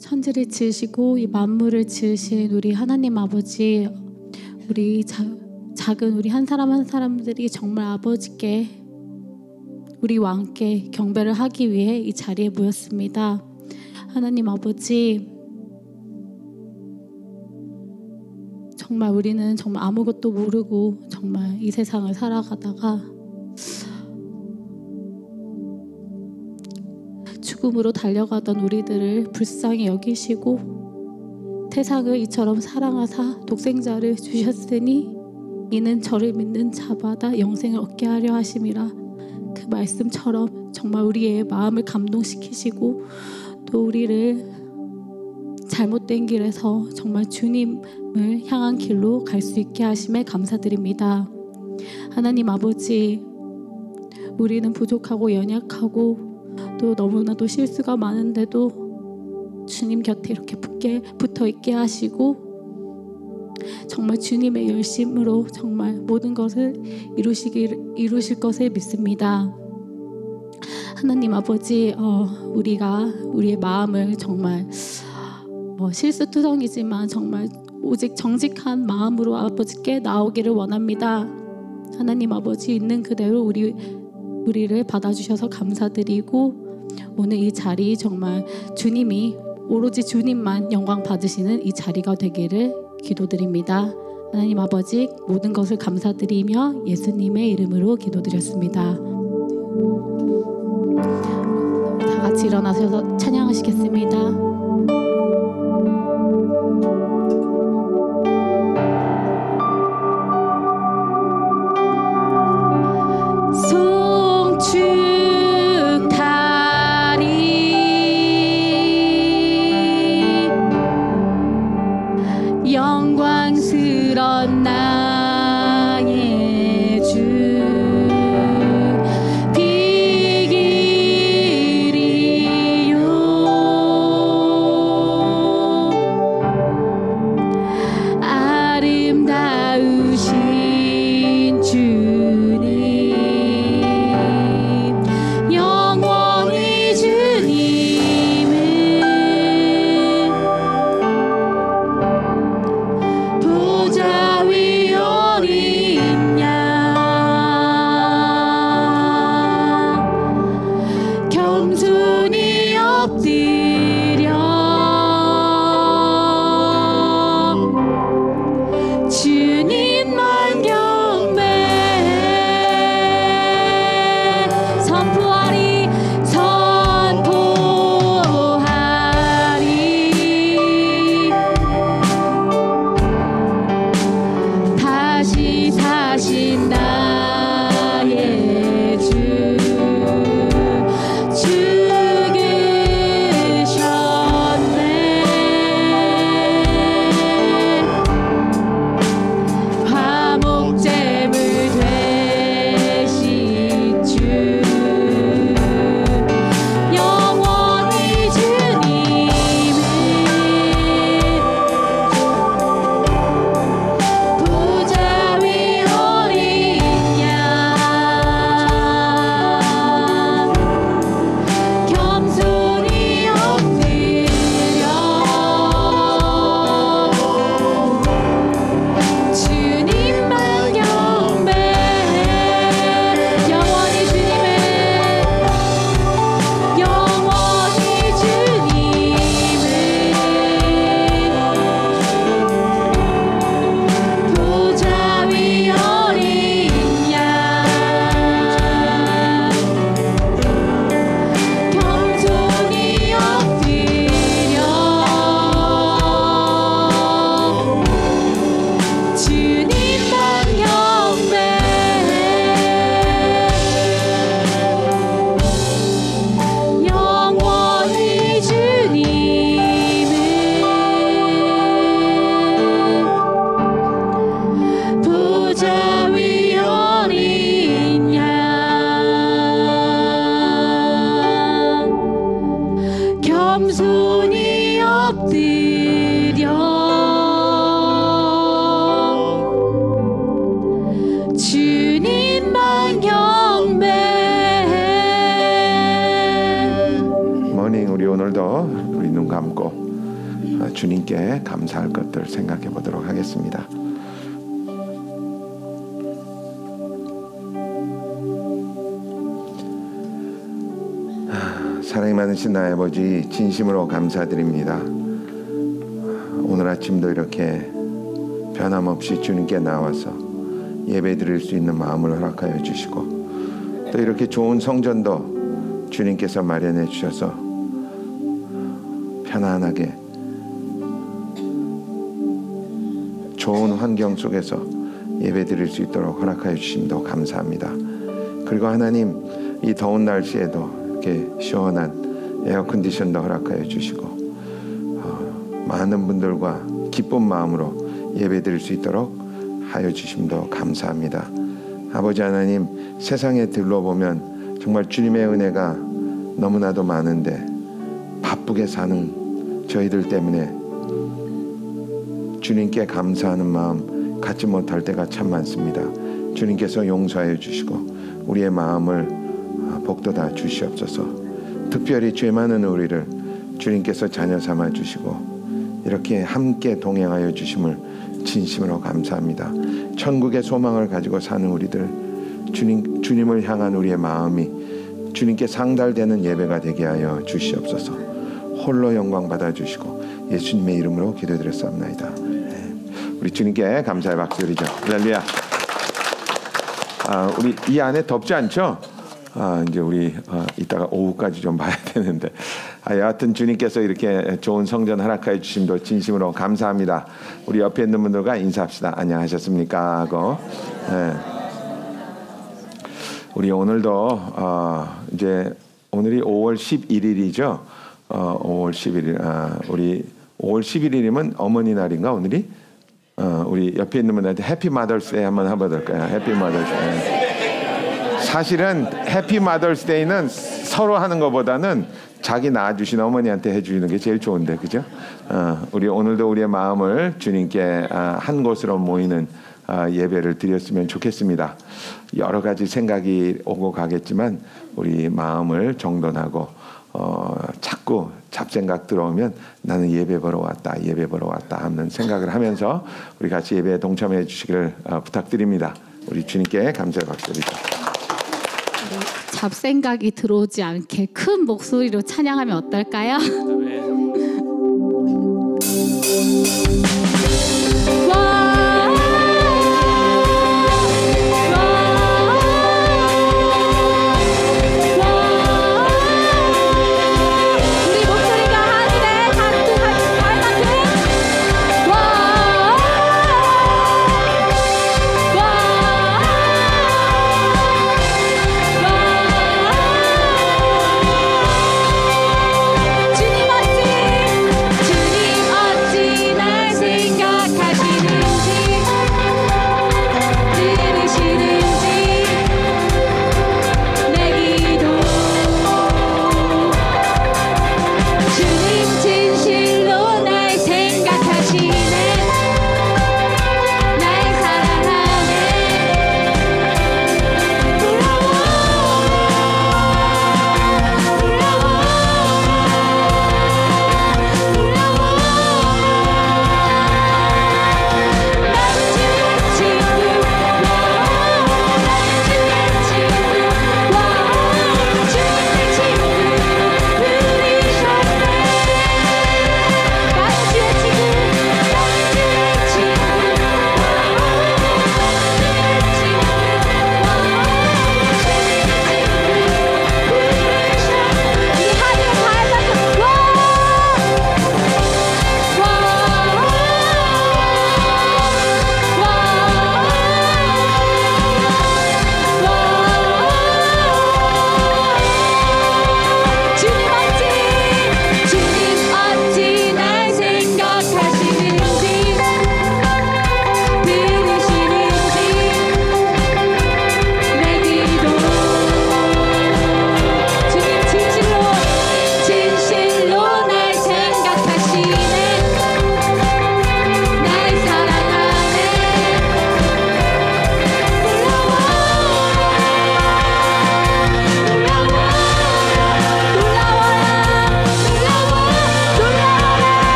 천지를 지으시고 이 만물을 지으신 우리 하나님 아버지, 우리 작은 우리 한 사람 한 사람들이 정말 아버지께, 우리 왕께 경배를 하기 위해 이 자리에 모였습니다. 하나님 아버지, 정말 우리는 정말 아무것도 모르고 정말 이 세상을 살아가다가 죽음으로 달려가던 우리들을 불쌍히 여기시고 태상을 이처럼 사랑하사 독생자를 주셨으니 이는 저를 믿는 자마다 영생을 얻게 하려 하심이라. 그 말씀처럼 정말 우리의 마음을 감동시키시고 또 우리를 잘못된 길에서 정말 주님을 향한 길로 갈 수 있게 하심에 감사드립니다. 하나님 아버지, 우리는 부족하고 연약하고 또 너무나도 실수가 많은데도 주님 곁에 이렇게 붙어 있게 하시고 정말 주님의 열심으로 정말 모든 것을 이루실 것을 믿습니다. 하나님 아버지, 우리의 마음을 정말 실수투성이지만 정말 오직 정직한 마음으로 아버지께 나오기를 원합니다. 하나님 아버지, 있는 그대로 우리를 받아주셔서 감사드리고 오늘 이 자리 정말 주님이 오로지 주님만 영광 받으시는 이 자리가 되기를 기도드립니다. 하나님 아버지, 모든 것을 감사드리며 예수님의 이름으로 기도드렸습니다. 다 같이 일어나셔서 찬양하시겠습니다. 영광스런 나의 주 비길이요 아름다우신 주님 영원히 주님을 보좌 위 어린 양 겸손히 엎드려 주님만 경배 선포하리 다시 사신 나의 주 죽으셨네 화목제물 되신 주 영원히 주님을 보좌 위 어린 양 겸손히 엎드려 주님만 경배 영원히 주님을 보좌 위 어린 양 겸손히 엎드려 주님만 경배 영원히 주님을 보좌 위 어린 양 겸손히 엎드려 주님만 경배 모닝, 우리 오늘도 우리 눈 감고 주님께 감사할 것들 생각해 보도록 하겠습니다. 사랑이 많으신 나의 아버지, 진심으로 감사드립니다. 오늘 아침도 이렇게 변함없이 주님께 나와서 예배 드릴 수 있는 마음을 허락하여 주시고, 또 이렇게 좋은 성전도 주님께서 마련해 주셔서 편안하게 좋은 환경 속에서 예배 드릴 수 있도록 허락하여 주심도 감사합니다. 그리고 하나님, 이 더운 날씨에도 이렇게 시원한 에어컨디션도 허락하여 주시고 많은 분들과 기쁜 마음으로 예배 드릴 수 있도록 하여 주심도 감사합니다. 아버지 하나님, 세상에 둘러보면 정말 주님의 은혜가 너무나도 많은데 바쁘게 사는 저희들 때문에 주님께 감사하는 마음 갖지 못할 때가 참 많습니다. 주님께서 용서하여 주시고 우리의 마음을 복돋아 주시옵소서. 특별히 죄 많은 우리를 주님께서 자녀 삼아 주시고 이렇게 함께 동행하여 주심을 진심으로 감사합니다. 천국의 소망을 가지고 사는 우리들, 주님을 향한 우리의 마음이 주님께 상달되는 예배가 되게 하여 주시옵소서. 홀로 영광 받아 주시고 예수님의 이름으로 기도드렸사옵나이다. 우리 주님께 감사의 박수 드리죠. 할렐루야. 우리 이 안에 덥지 않죠? 이제 우리 이따가 오후까지 좀 봐야 되는데, 여하튼 주님께서 이렇게 좋은 성전 허락하여 주심도 진심으로 감사합니다. 우리 옆에 있는 분들과 인사합시다. 안녕하셨습니까 하고. 우리 오늘도 이제 오늘이 5월 11일이죠. 5월 11일. 우리 5월 11일이면 어머니 날인가 오늘이? 우리 옆에 있는 분들한테 해피 마더스데이 한번 해봐볼까요? 해피 마더스데이. 사실은 해피 마더스데이는 서로 하는 것보다는 자기 낳아주신 어머니한테 해주는 게 제일 좋은데, 그죠? 우리 오늘도 우리의 마음을 주님께 한 곳으로 모이는 예배를 드렸으면 좋겠습니다. 여러 가지 생각이 오고 가겠지만 우리 마음을 정돈하고 자꾸 잡생각 들어오면 나는 예배 보러 왔다, 예배 보러 왔다 하는 생각을 하면서 우리 같이 예배에 동참해 주시기를 부탁드립니다. 우리 주님께 감사의 박수드리죠. 잡생각이 들어오지 않게 큰 목소리로 찬양하면 어떨까요? 주님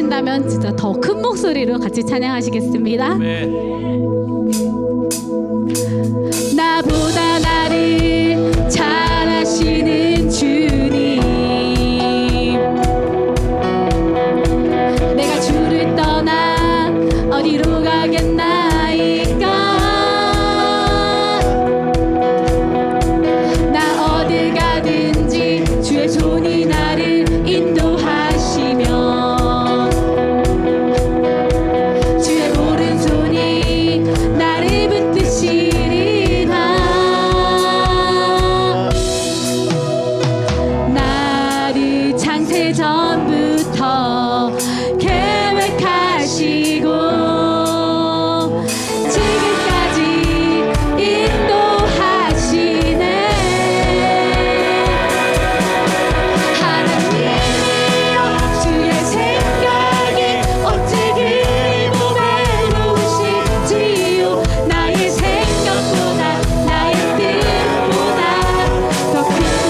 찬양하신다면 진짜 더 큰 목소리로 같이 찬양하시겠습니다. 나보다 나를 잘 아시는 주님, 내가 주를 떠나 어디로 가겠나이까. 나 어딜 가든지 주의 손이 나를 인도하시며 주의 오른손이 나를 붙드시리라. 나를 창세 전부터 계획하시고 지금까지 인도하시네. 하나님이여 주의 생각이 어찌 길고 외로우신지요. 나의 생각보다 나의 뜻보다 더 크고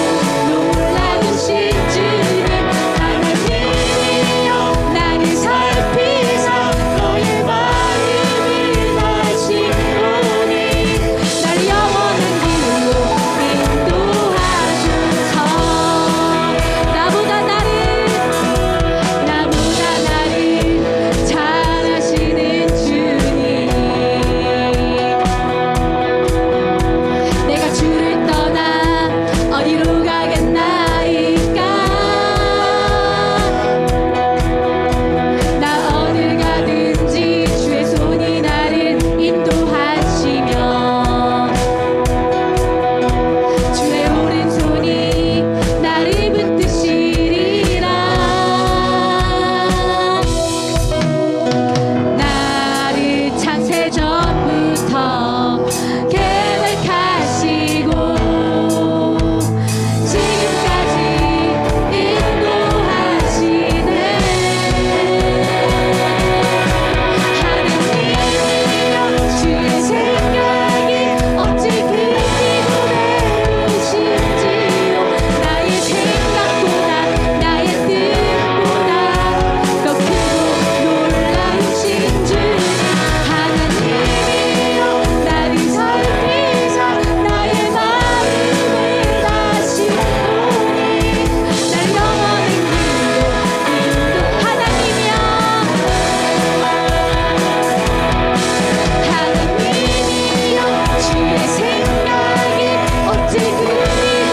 놀라우신 주님. 하나님이여 나를 살피사 너의 마음을 다시오니 날 영원한 길로 인도하소서. 나보다 나를 잘 아시는 주님, 내가 주를 떠나 어디로 가겠나이까. 나 어딜 가든지 주의 손이 나를 인도하시며 주의 오른손이 나를 붙드시리라. 나를 창세 전부터 계획하시고 지금까지 인도하시네. 하나님이여 주의 생각이 어찌 크고 외로우신지요. 나의 생각보다 나의 뜻보다 더 크고 놀라우신 주님. 하나님이여 나를 살피사 나의 마음을 다시오니 날 영원한 길로 인도. 하나님이여 주의 생각이 어찌 그리고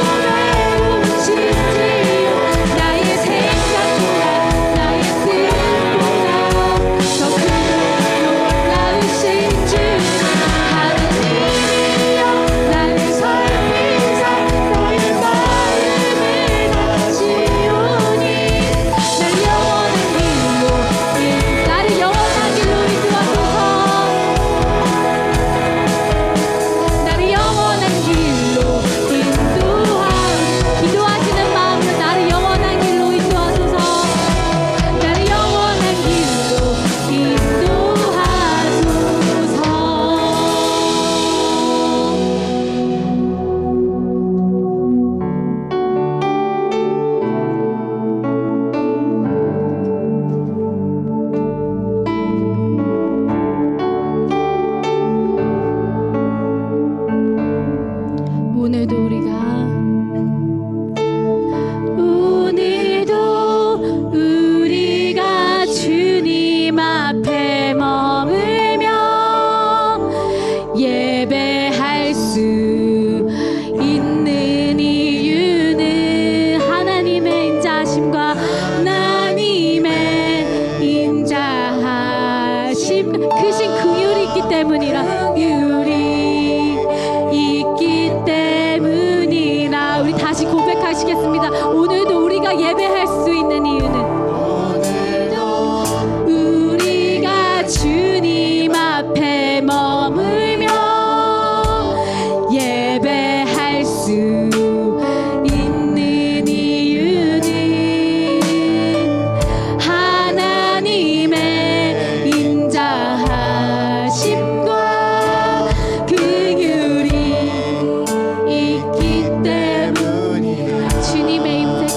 외로우신지요. 나의 생각보다 나의 뜻보다 더 크고 놀라우신 주님. 하나님이여 나를 살피사 나의 마음을 다시오니 날 영원한 길로 나를 영원한 길로 인도하소서. 나를 영원한 길로 기도하시는 마음으로 나를 영원한 길로 인도하소서. 나를 영원한 길로 인도하소서. 오늘도 우리가 주님 앞에 머물며 예배할 수 있는 이유는 하나님의 인자하심과 하나님의 인자하심 크신 긍휼이 있기 때문이라. 긍휼이 있기 때문이라. 우리 다시 고백하시겠습니다. 오늘도 우리가 예배할 수 있는 이유는 우리가 주님 앞에 머물며 예배할 수 있는 이유는 하나님의 인자하심과 긍휼이 있기 때문이라. 주님의 임재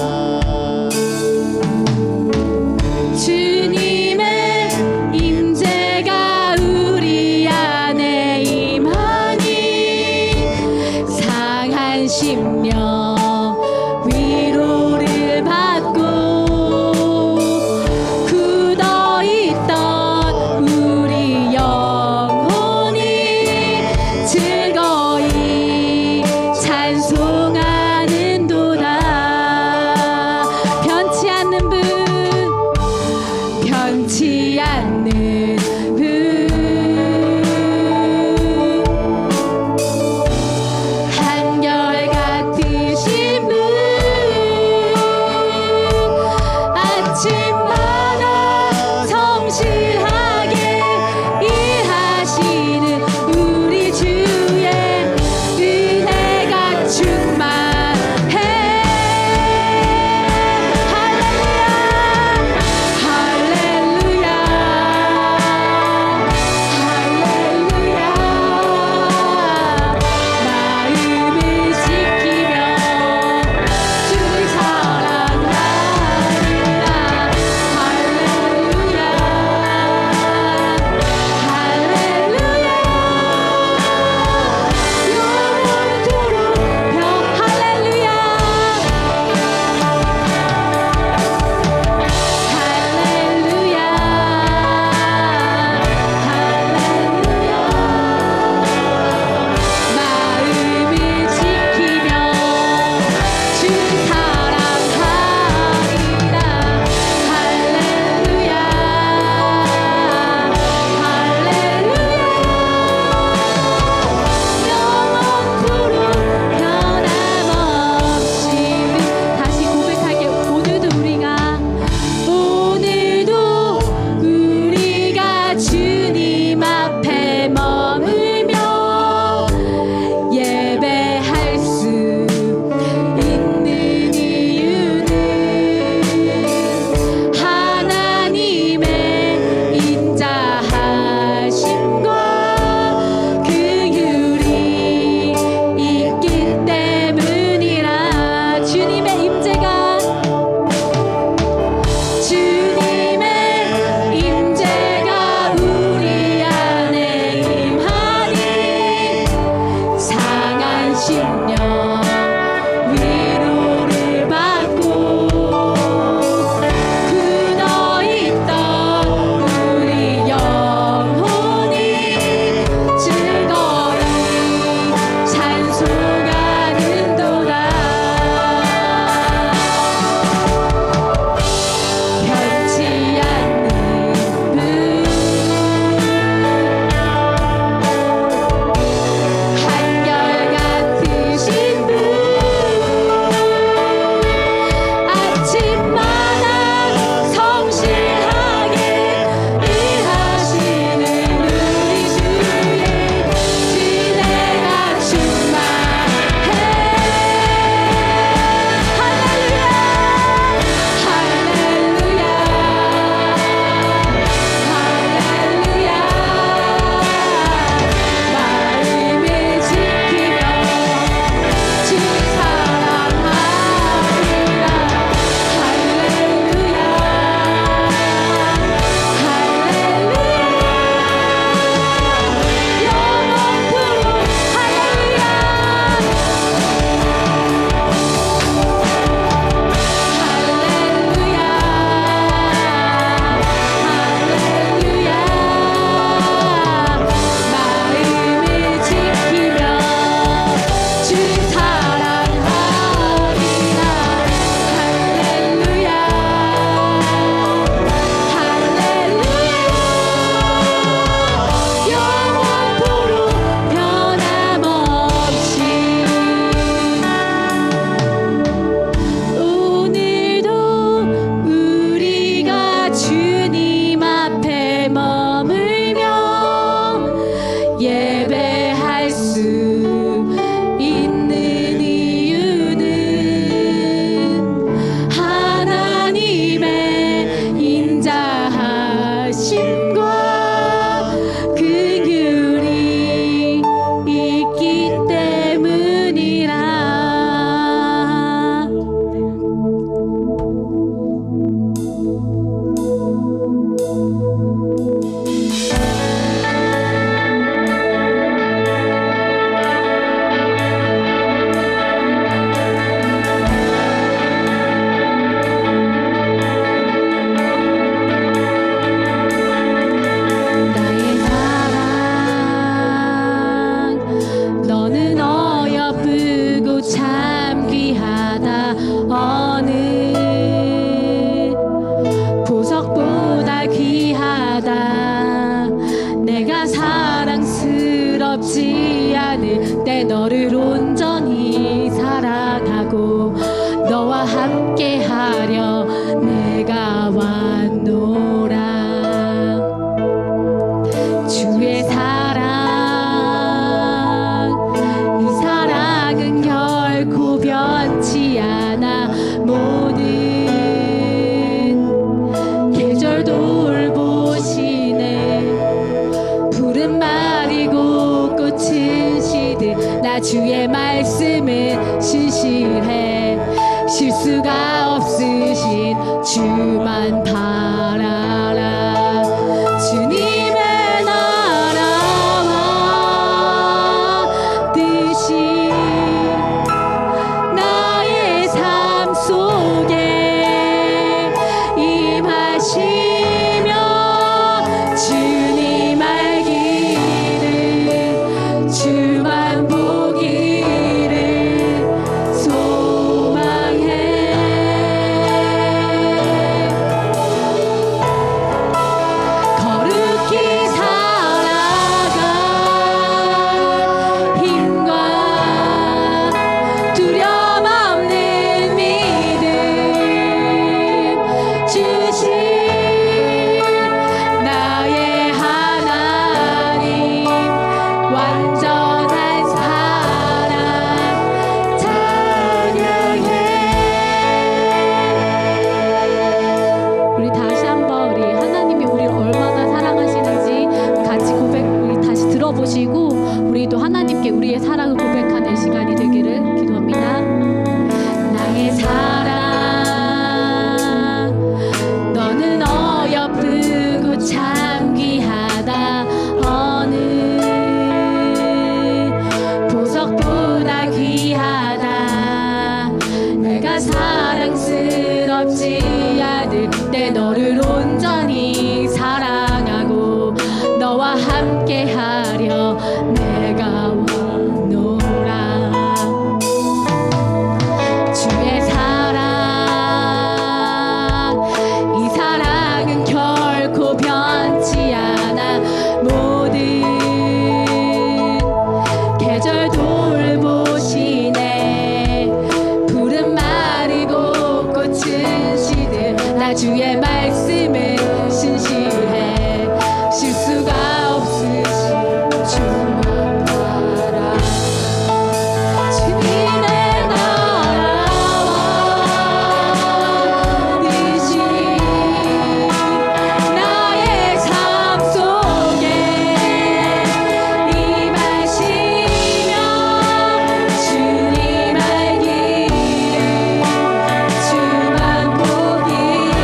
내 너를 온전히 사랑하고 너와 함께하려 내가 왔노라. 주의 사랑, 이 사랑은 결코 변치 않아. 모든 계절 돌보시네. 푸른 말이고 꽃은 시든 나 주의 말씀은 신실해. 실수가 없으신 주만 바라라. 주님의 나라와 뜻이 나의 삶 속에 임하시며 주님 알기를 주만 보기를 소망해. 거룩히 살아가 힘과 두려움 없는 믿음 주신 나의 하나님. 완전한 사랑 찬양해. 우리 다시 한번 우리 하나님이 우리를 얼마나 사랑하시는지 같이 우리 다시 들어보시고 우리 또 하나님께 우리의 사랑을 고백하는 시간이 되기를 기도합니다. 나의 사랑, 너는 어여쁘고 참 귀하다. 어느 보석보다 귀하다. 내가 사랑스럽지 않을 때 너를 온전히 사랑하고 너와 함께하려 내가 왔노라. 주의 사랑, 이 사랑은 결코 변치 않아. 모든 계절 돌보시네. 푸른 말이고 꽃은 시든 나 주의 말씀은 신실해. 실수가 없으신 주만 바라. 주님의 나라와 뜻이 나의 삶 속에 임하시며 주님 알기를 주만 보기를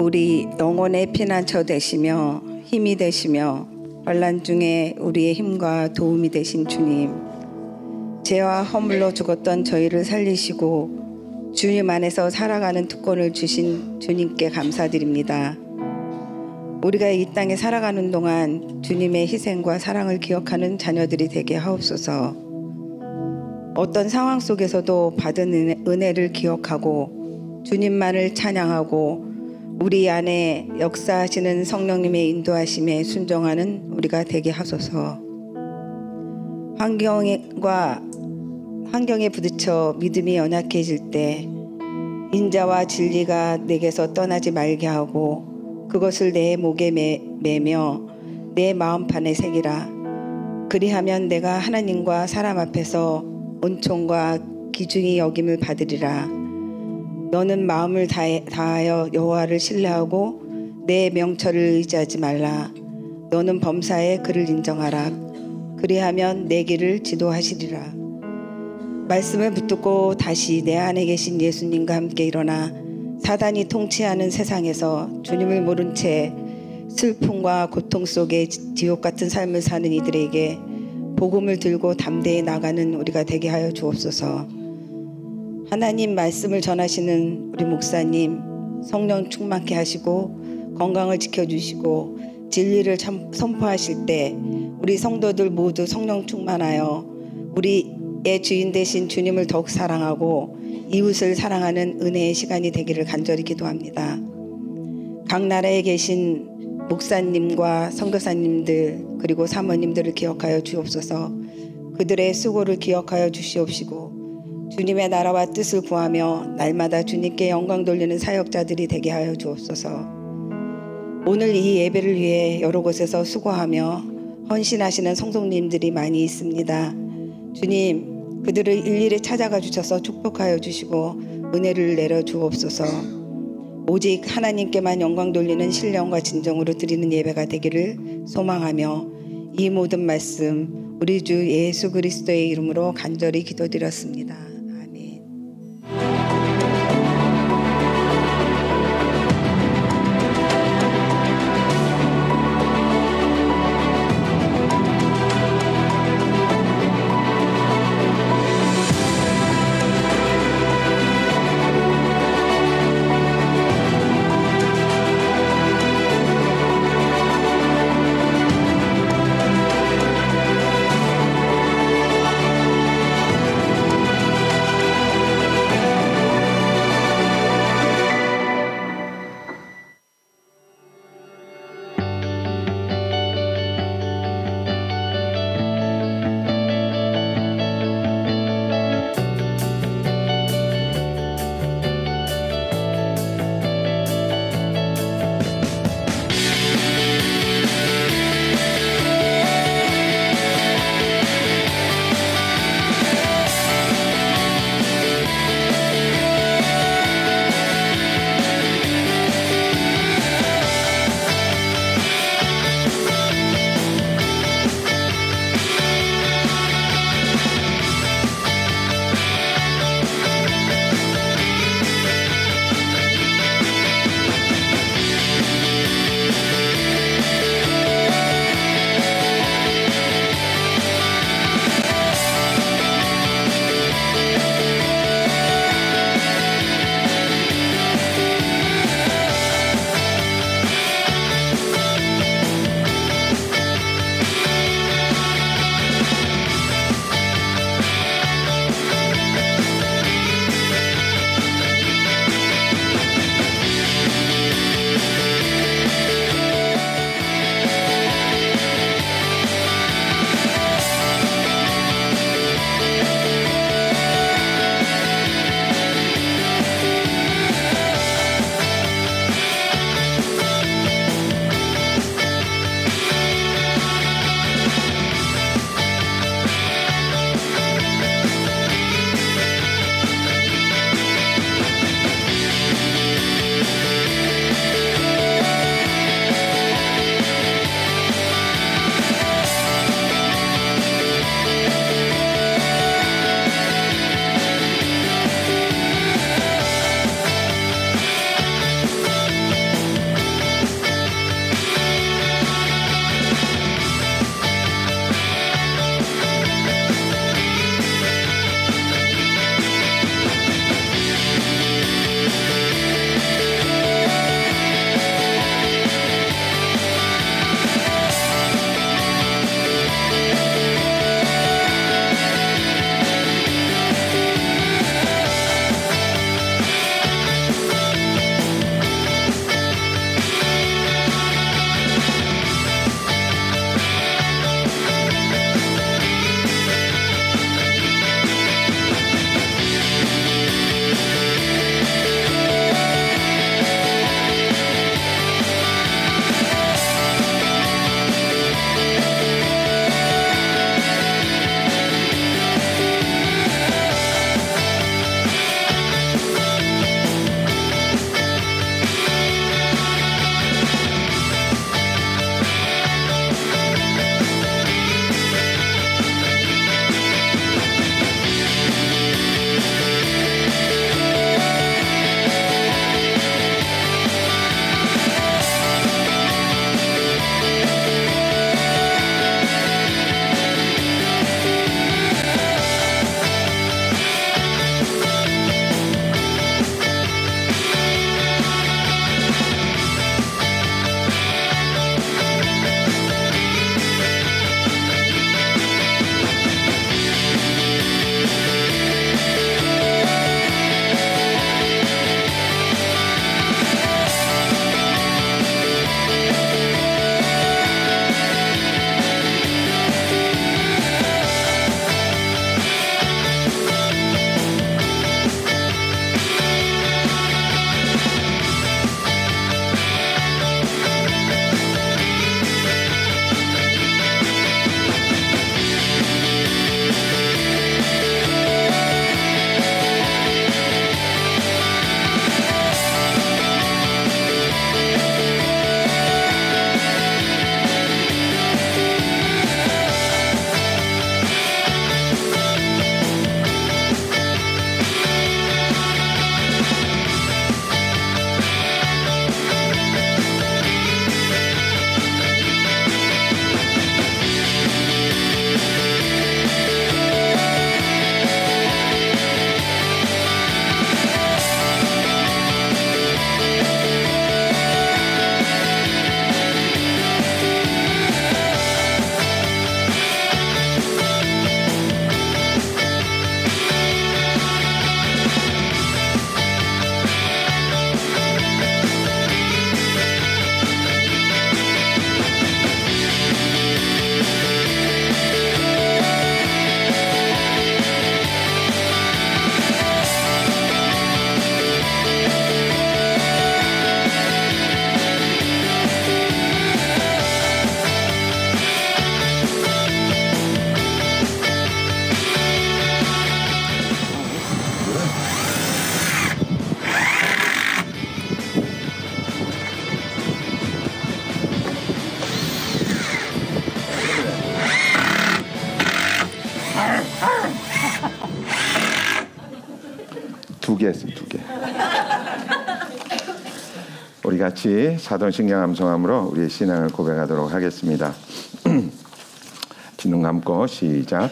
우리 영혼의 피난처 되시며 힘이 되시며 환난 중에 우리의 힘과 도움이 되신 주님, 죄와 허물로 죽었던 저희를 살리시고 주님 안에서 살아가는 특권을 주신 주님께 감사드립니다. 우리가 이 땅에 살아가는 동안 주님의 희생과 사랑을 기억하는 자녀들이 되게 하옵소서. 어떤 상황 속에서도 받은 은혜를 기억하고 주님만을 찬양하고 우리 안에 역사하시는 성령님의 인도하심에 순종하는 우리가 되게 하소서. 환경에 부딪혀 믿음이 연약해질 때 인자와 진리가 내게서 떠나지 말게 하고 그것을 내 목에 매며 내 마음판에 새기라. 그리하면 내가 하나님과 사람 앞에서 은총과 기중이 여김을 받으리라. 너는 마음을 다하여 여호와를 신뢰하고 내 명철을 의지하지 말라. 너는 범사에 그를 인정하라. 그리하면 내 길을 지도하시리라. 말씀을 붙들고 다시 내 안에 계신 예수님과 함께 일어나 사단이 통치하는 세상에서 주님을 모른 채 슬픔과 고통 속에 지옥 같은 삶을 사는 이들에게 복음을 들고 담대히 나가는 우리가 되게 하여 주옵소서. 하나님 말씀을 전하시는 우리 목사님 성령 충만케 하시고 건강을 지켜주시고 진리를 선포하실 때 우리 성도들 모두 성령 충만하여 우리의 주인 되신 주님을 더욱 사랑하고 이웃을 사랑하는 은혜의 시간이 되기를 간절히 기도합니다. 각 나라에 계신 목사님과 선교사님들 그리고 사모님들을 기억하여 주옵소서. 그들의 수고를 기억하여 주시옵시고 주님의 나라와 뜻을 구하며 날마다 주님께 영광 돌리는 사역자들이 되게 하여 주옵소서. 오늘 이 예배를 위해 여러 곳에서 수고하며 헌신하시는 성도님들이 많이 있습니다. 주님, 그들을 일일이 찾아가 주셔서 축복하여 주시고 은혜를 내려 주옵소서. 오직 하나님께만 영광 돌리는 신령과 진정으로 드리는 예배가 되기를 소망하며 이 모든 말씀 우리 주 예수 그리스도의 이름으로 간절히 기도드렸습니다. 아멘. 두 개 했어요, 2개. 우리 같이 사도신경 암송함으로 우리의 신앙을 고백하도록 하겠습니다. 눈 감고 시작.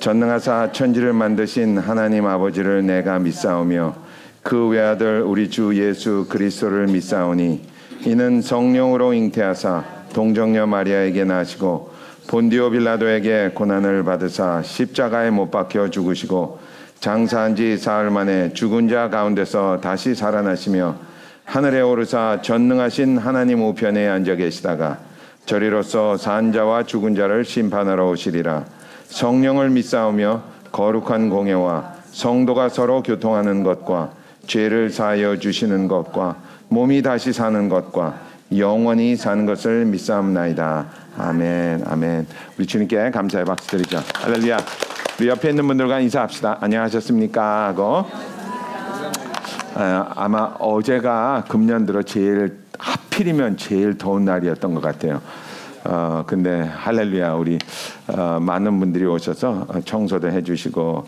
전능하사 천지를 만드신 하나님 아버지를 내가 믿사오며 그 외아들 우리 주 예수 그리스도를 믿사오니 이는 성령으로 잉태하사 동정녀 마리아에게 나시고 본디오 빌라도에게 고난을 받으사 십자가에 못 박혀 죽으시고 장사한 지 사흘 만에 죽은 자 가운데서 다시 살아나시며 하늘에 오르사 전능하신 하나님 우편에 앉아 계시다가 저리로서 산 자와 죽은 자를 심판하러 오시리라. 성령을 믿사오며 거룩한 공예와 성도가 서로 교통하는 것과 죄를 사하여 주시는 것과 몸이 다시 사는 것과 영원히 사는 것을 믿사옵나이다. 아멘. 아멘. 우리 주님께 감사의 박수 드리죠. 할렐루야. 우리 옆에 있는 분들과 인사합시다. 안녕하셨습니까? 하고. 아마 어제가 금년 들어 하필이면 제일 더운 날이었던 것 같아요. 근데 할렐루야, 우리 많은 분들이 오셔서 청소도 해주시고,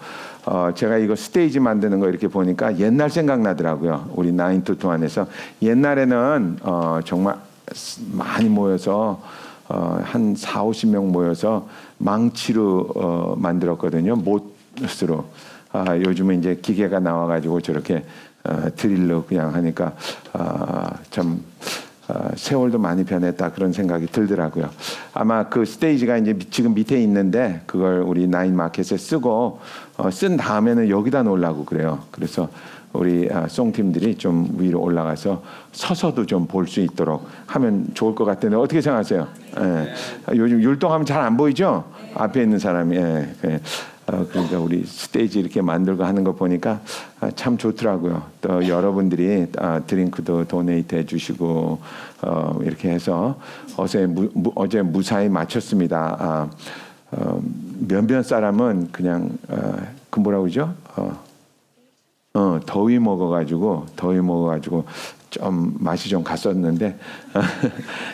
제가 이거 스테이지 만드는 거 이렇게 보니까 옛날 생각나더라고요. 우리 9 to 2 안에서 옛날에는 정말 많이 모여서 한 40-50명 모여서 망치로 만들었거든요. 못으로. 요즘은 이제 기계가 나와가지고 저렇게 드릴로 그냥 하니까 참 세월도 많이 변했다 그런 생각이 들더라고요. 아마 그 스테이지가 이제 지금 밑에 있는데 그걸 우리 나인마켓에 쓰고 쓴 다음에는 여기다 놓으려고 그래요. 그래서 우리 송팀들이 좀 위로 올라가서 서서도 좀 볼 수 있도록 하면 좋을 것 같은데 어떻게 생각하세요? 예. 요즘 율동하면 잘 안 보이죠? 앞에 있는 사람이. 예. 그러니까 우리 스테이지 이렇게 만들고 하는 거 보니까 참 좋더라고요. 또 여러분들이 드링크도 도네이트 해주시고 이렇게 해서 어제 무사히 마쳤습니다. 몇몇 사람은 그냥 그 뭐라고 그러죠? 더위 먹어가지고 좀 맛이 좀 갔었는데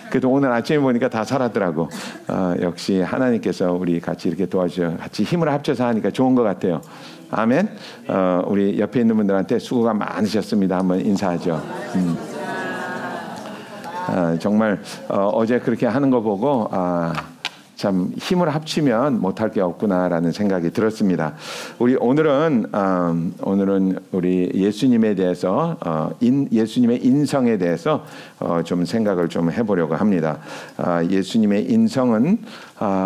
그래도 오늘 아침에 보니까 다 살았더라고. 역시 하나님께서 우리 같이 이렇게 도와주셔 같이 힘을 합쳐서 하니까 좋은 것 같아요. 아멘. 우리 옆에 있는 분들한테 수고가 많으셨습니다. 한번 인사하죠. 정말 어제 그렇게 하는 거 보고 참 힘을 합치면 못할 게 없구나라는 생각이 들었습니다. 우리 오늘은 우리 예수님에 대해서 예수님의 인성에 대해서 좀 생각을 좀 해보려고 합니다. 예수님의 인성은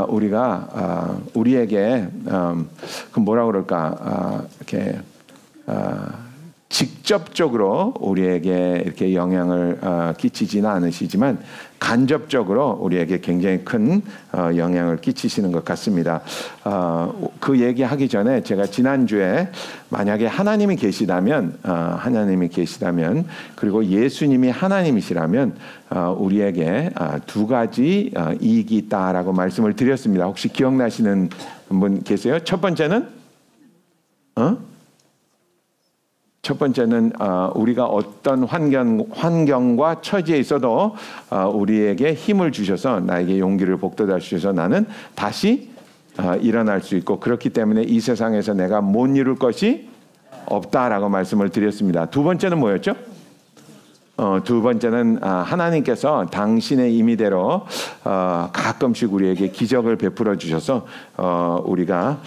우리가 우리에게 그 뭐라 그럴까 이렇게 직접적으로 우리에게 이렇게 영향을 끼치지는 않으시지만 간접적으로 우리에게 굉장히 큰 영향을 끼치시는 것 같습니다. 그 얘기하기 전에 제가 지난주에 만약에 하나님이 계시다면 그리고 예수님이 하나님이시라면 우리에게 두 가지 이익이 있다라고 말씀을 드렸습니다. 혹시 기억나시는 분 계세요? 첫 번째는 첫 번째는 우리가 어떤 환경과 처지에 있어도 우리에게 힘을 주셔서 나에게 용기를 북돋아 주셔서 나는 다시 일어날 수 있고 그렇기 때문에 이 세상에서 내가 못 이룰 것이 없다라고 말씀을 드렸습니다. 두 번째는 뭐였죠? 두 번째는 하나님께서 당신의 임의대로 가끔씩 우리에게 기적을 베풀어 주셔서 우리가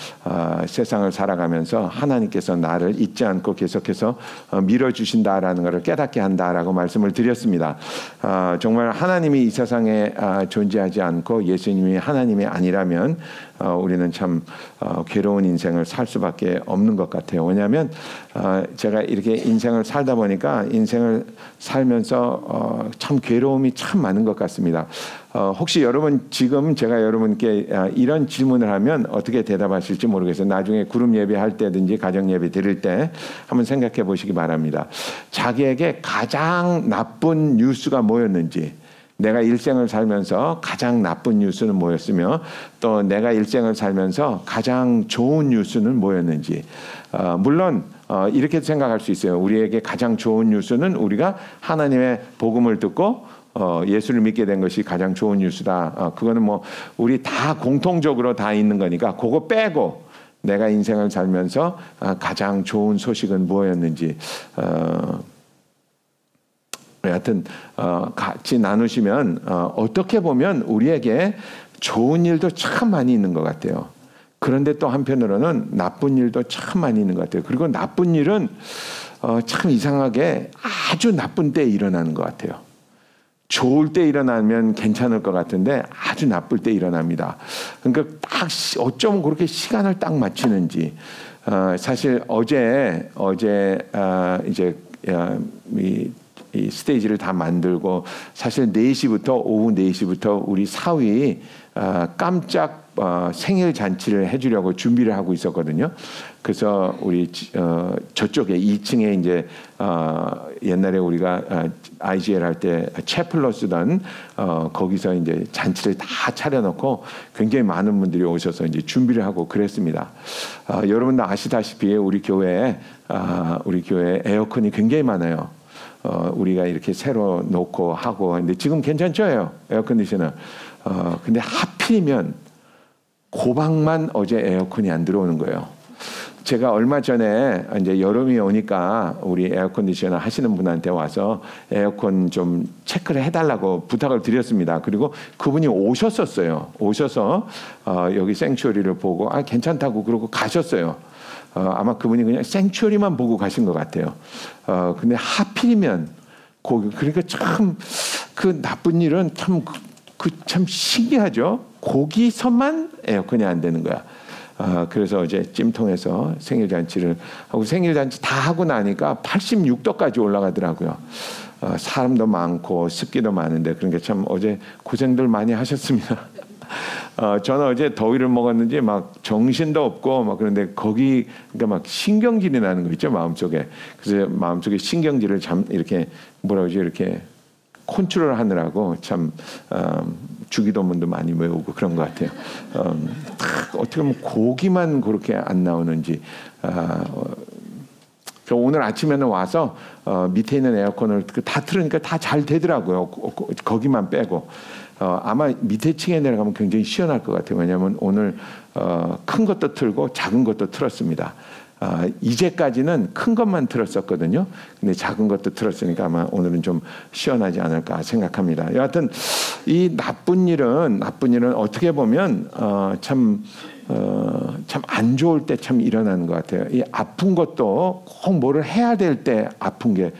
세상을 살아가면서 하나님께서 나를 잊지 않고 계속해서 밀어주신다라는 것을 깨닫게 한다라고 말씀을 드렸습니다. 정말 하나님이 이 세상에 존재하지 않고 예수님이 하나님이 아니라면 우리는 참 괴로운 인생을 살 수밖에 없는 것 같아요. 왜냐하면 제가 이렇게 인생을 살다 보니까 인생을 살면서 참 괴로움이 참 많은 것 같습니다. 혹시 여러분 지금 제가 여러분께 이런 질문을 하면 어떻게 대답하실지 모르겠어요. 나중에 그룹 예배할 때든지 가정 예배 드릴 때 한번 생각해 보시기 바랍니다. 자기에게 가장 나쁜 뉴스가 뭐였는지, 내가 일생을 살면서 가장 나쁜 뉴스는 뭐였으며 또 내가 일생을 살면서 가장 좋은 뉴스는 뭐였는지. 물론 이렇게 생각할 수 있어요. 우리에게 가장 좋은 뉴스는 우리가 하나님의 복음을 듣고 예수를 믿게 된 것이 가장 좋은 뉴스다. 그거는 뭐 우리 다 공통적으로 다 있는 거니까 그거 빼고 내가 인생을 살면서 가장 좋은 소식은 무엇이었는지 여하튼 같이 나누시면 어떻게 보면 우리에게 좋은 일도 참 많이 있는 것 같아요. 그런데 또 한편으로는 나쁜 일도 참 많이 있는 것 같아요. 그리고 나쁜 일은 참 이상하게 아주 나쁜 때에 일어나는 것 같아요. 좋을 때 일어나면 괜찮을 것 같은데 아주 나쁠 때 일어납니다. 그러니까 딱 어쩌면 그렇게 시간을 딱 맞추는지. 사실 어제 이제 이 스테이지를 다 만들고 사실 4시부터 오후 4시부터 우리 사위 깜짝 생일 잔치를 해주려고 준비를 하고 있었거든요. 그래서 우리 저쪽에 2층에 이제 옛날에 우리가 IGL 할 때 채플러 쓰던 거기서 이제 잔치를 다 차려놓고 굉장히 많은 분들이 오셔서 이제 준비를 하고 그랬습니다. 여러분도 아시다시피 우리 교회에 에어컨이 굉장히 많아요. 우리가 이렇게 새로 놓고 하고 근데 지금 괜찮죠? 에어컨디셔너. 근데 하필이면 고방만 어제 에어컨이 안 들어오는 거예요. 제가 얼마 전에 이제 여름이 오니까 우리 에어컨디셔너 하시는 분한테 와서 에어컨 좀 체크를 해달라고 부탁을 드렸습니다. 그리고 그분이 오셨었어요. 오셔서 여기 생츄어리를 보고 괜찮다고 그러고 가셨어요. 아마 그분이 그냥 생츄어리만 보고 가신 것 같아요. 근데 하필이면 그러니까 참 그 나쁜 일은 참 신기하죠. 거기서만 에어컨이 안 되는 거야. 그래서 어제 찜통에서 생일잔치를 하고 생일잔치 다 하고 나니까 86도까지 올라가더라고요. 사람도 많고 습기도 많은데 그러니까 참 어제 고생들 많이 하셨습니다. 저는 어제 더위를 먹었는지 막 정신도 없고 막 그런데 거기 그러니까 막 신경질이 나는 거 있죠 마음속에. 그래서 마음속에 신경질을 이렇게 뭐라고 하죠 이렇게 컨트롤 하느라고 참 주기도문도 많이 외우고 그런 것 같아요. 어떻게 보면 고기만 그렇게 안 나오는지. 오늘 아침에는 와서 밑에 있는 에어컨을 다 틀으니까 다 잘 되더라고요. 거기만 빼고. 아마 밑에 층에 내려가면 굉장히 시원할 것 같아요. 왜냐하면 오늘 큰 것도 틀고 작은 것도 틀었습니다. 이제까지는 큰 것만 틀었었거든요. 근데 작은 것도 틀었으니까 아마 오늘은 좀 시원하지 않을까 생각합니다. 여하튼 이 나쁜 일은 어떻게 보면 참 안 좋을 때 참 일어나는 것 같아요. 이 아픈 것도 꼭 뭐를 해야 될 때 아픈 게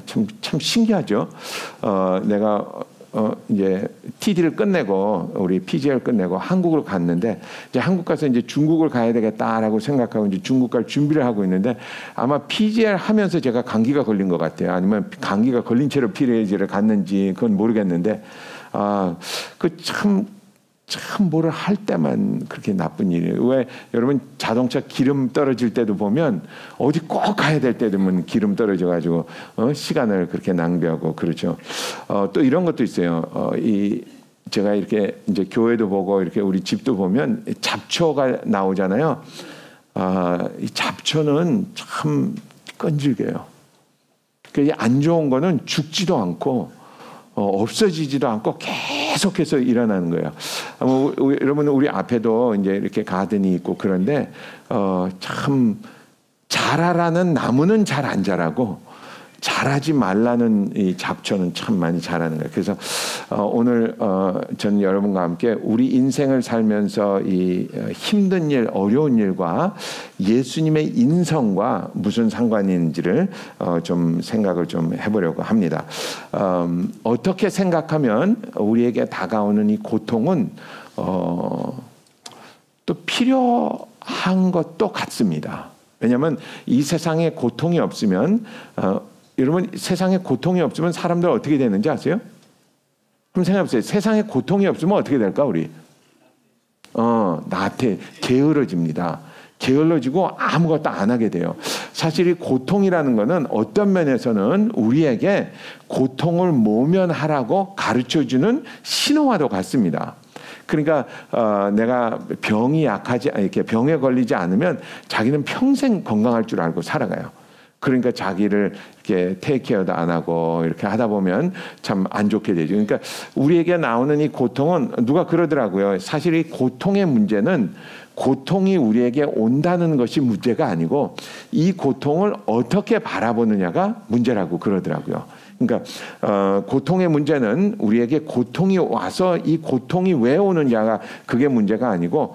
참 신기하죠. 내가 이제 TD를 끝내고 우리 PGL 끝내고 한국으로 갔는데 이제 한국 가서 이제 중국을 가야 되겠다라고 생각하고 이제 중국 갈 준비를 하고 있는데 아마 PGL 하면서 제가 감기가 걸린 것 같아요. 아니면 감기가 걸린 채로 PGL을 갔는지 그건 모르겠는데 참 뭐를 할 때만 그렇게 나쁜 일이에요. 왜 여러분 자동차 기름 떨어질 때도 보면 어디 꼭 가야 될 때 되면 기름 떨어져가지고 시간을 그렇게 낭비하고 그렇죠. 또 이런 것도 있어요. 제가 이렇게 이제 교회도 보고 이렇게 우리 집도 보면 잡초가 나오잖아요. 이 잡초는 참 끈질겨요. 안 좋은 거는 죽지도 않고 없어지지도 않고 계속해서 일어나는 거예요. 여러분 우리 앞에도 이제 이렇게 가든이 있고 그런데 참 자라라는 나무는 잘 안 자라고 자라지 말라는 이 잡초는 참 많이 자라는 거예요. 그래서 오늘 저는 여러분과 함께 우리 인생을 살면서 이 힘든 일, 어려운 일과 예수님의 인성과 무슨 상관이 있는지를 좀 생각을 좀 해보려고 합니다. 어떻게 생각하면 우리에게 다가오는 이 고통은 또 필요한 것도 같습니다. 왜냐하면 이 세상에 고통이 없으면 여러분 세상에 고통이 없으면 사람들 어떻게 되는지 아세요? 그럼 생각해보세요. 세상에 고통이 없으면 어떻게 될까 우리? 나한테 게으러집니다. 게을러지고 아무것도 안 하게 돼요. 사실 이 고통이라는 거는 어떤 면에서는 우리에게 고통을 모면하라고 가르쳐주는 신호와도 같습니다. 그러니까 내가 병에 걸리지 않으면 자기는 평생 건강할 줄 알고 살아가요. 그러니까 자기를 이렇게 테이크케어도 안 하고 이렇게 하다 보면 참 안 좋게 되죠. 그러니까 우리에게 나오는 이 고통은 누가 그러더라고요. 사실 이 고통의 문제는 고통이 우리에게 온다는 것이 문제가 아니고 이 고통을 어떻게 바라보느냐가 문제라고 그러더라고요. 그러니까 고통의 문제는 우리에게 고통이 와서 이 고통이 왜 오느냐가 그게 문제가 아니고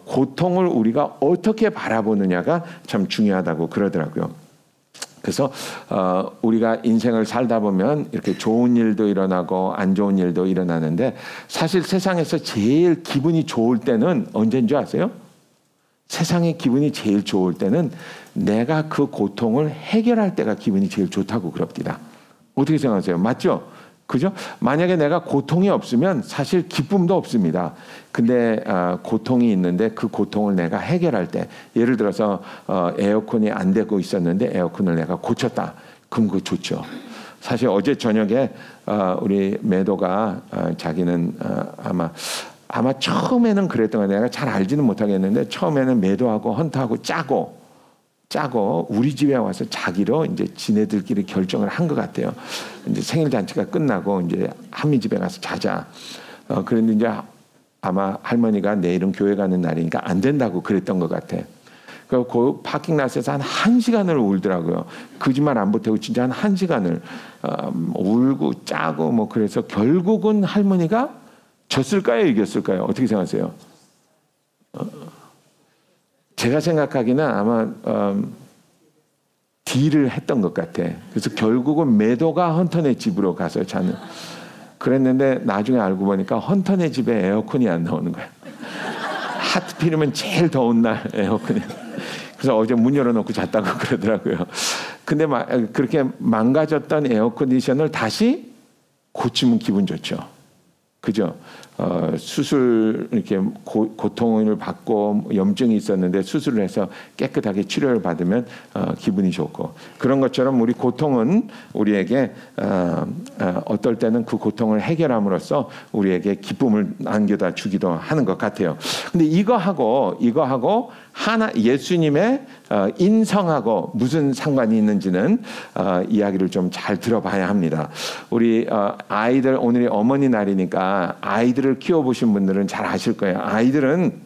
고통을 우리가 어떻게 바라보느냐가 참 중요하다고 그러더라고요. 그래서 우리가 인생을 살다 보면 이렇게 좋은 일도 일어나고 안 좋은 일도 일어나는데 사실 세상에서 제일 기분이 좋을 때는 언제인 줄 아세요? 세상의 기분이 제일 좋을 때는 내가 그 고통을 해결할 때가 기분이 제일 좋다고 그럽니다. 어떻게 생각하세요? 맞죠? 그죠? 만약에 내가 고통이 없으면 사실 기쁨도 없습니다. 근데 고통이 있는데 그 고통을 내가 해결할 때, 예를 들어서 에어컨이 안 되고 있었는데 에어컨을 내가 고쳤다. 그럼 그거 좋죠. 사실 어제 저녁에 우리 매도가 자기는 아마 처음에는 그랬던 거예요. 내가 잘 알지는 못하겠는데 처음에는 매도하고 헌터하고 짜고 우리 집에 와서 자기로 이제 지네들끼리 결정을 한 것 같아요. 이제 생일 잔치가 끝나고 이제 한미 집에 가서 자자. 그런데 이제 아마 할머니가 내일은 교회 가는 날이니까 안 된다고 그랬던 것 같아. 그 파킹랏에서 한 1시간을 울더라고요. 거짓말 안 보태고 진짜 한 1시간을 울고 짜고 뭐 그래서 결국은 할머니가 졌을까요? 이겼을까요? 어떻게 생각하세요? 제가 생각하기는 아마 딜을 했던 것 같아. 그래서 결국은 매도가 헌터네 집으로 가서 자는. 그랬는데 나중에 알고 보니까 헌터네 집에 에어컨이 안 나오는 거야. 하트피르면 제일 더운 날 에어컨이. 그래서 어제 문 열어놓고 잤다고 그러더라고요. 근데 그렇게 망가졌던 에어컨디션을 다시 고치면 기분 좋죠. 그죠? 수술 이렇게 고통을 받고 염증이 있었는데 수술을 해서 깨끗하게 치료를 받으면 기분이 좋고, 그런 것처럼 우리 고통은 우리에게 어떨 때는 그 고통을 해결함으로써 우리에게 기쁨을 안겨다 주기도 하는 것 같아요. 근데 이거하고 예수님의 인성하고 무슨 상관이 있는지는 이야기를 좀 잘 들어봐야 합니다. 우리 아이들, 오늘이 어머니 날이니까 아이들을 키워보신 분들은 잘 아실 거예요. 아이들은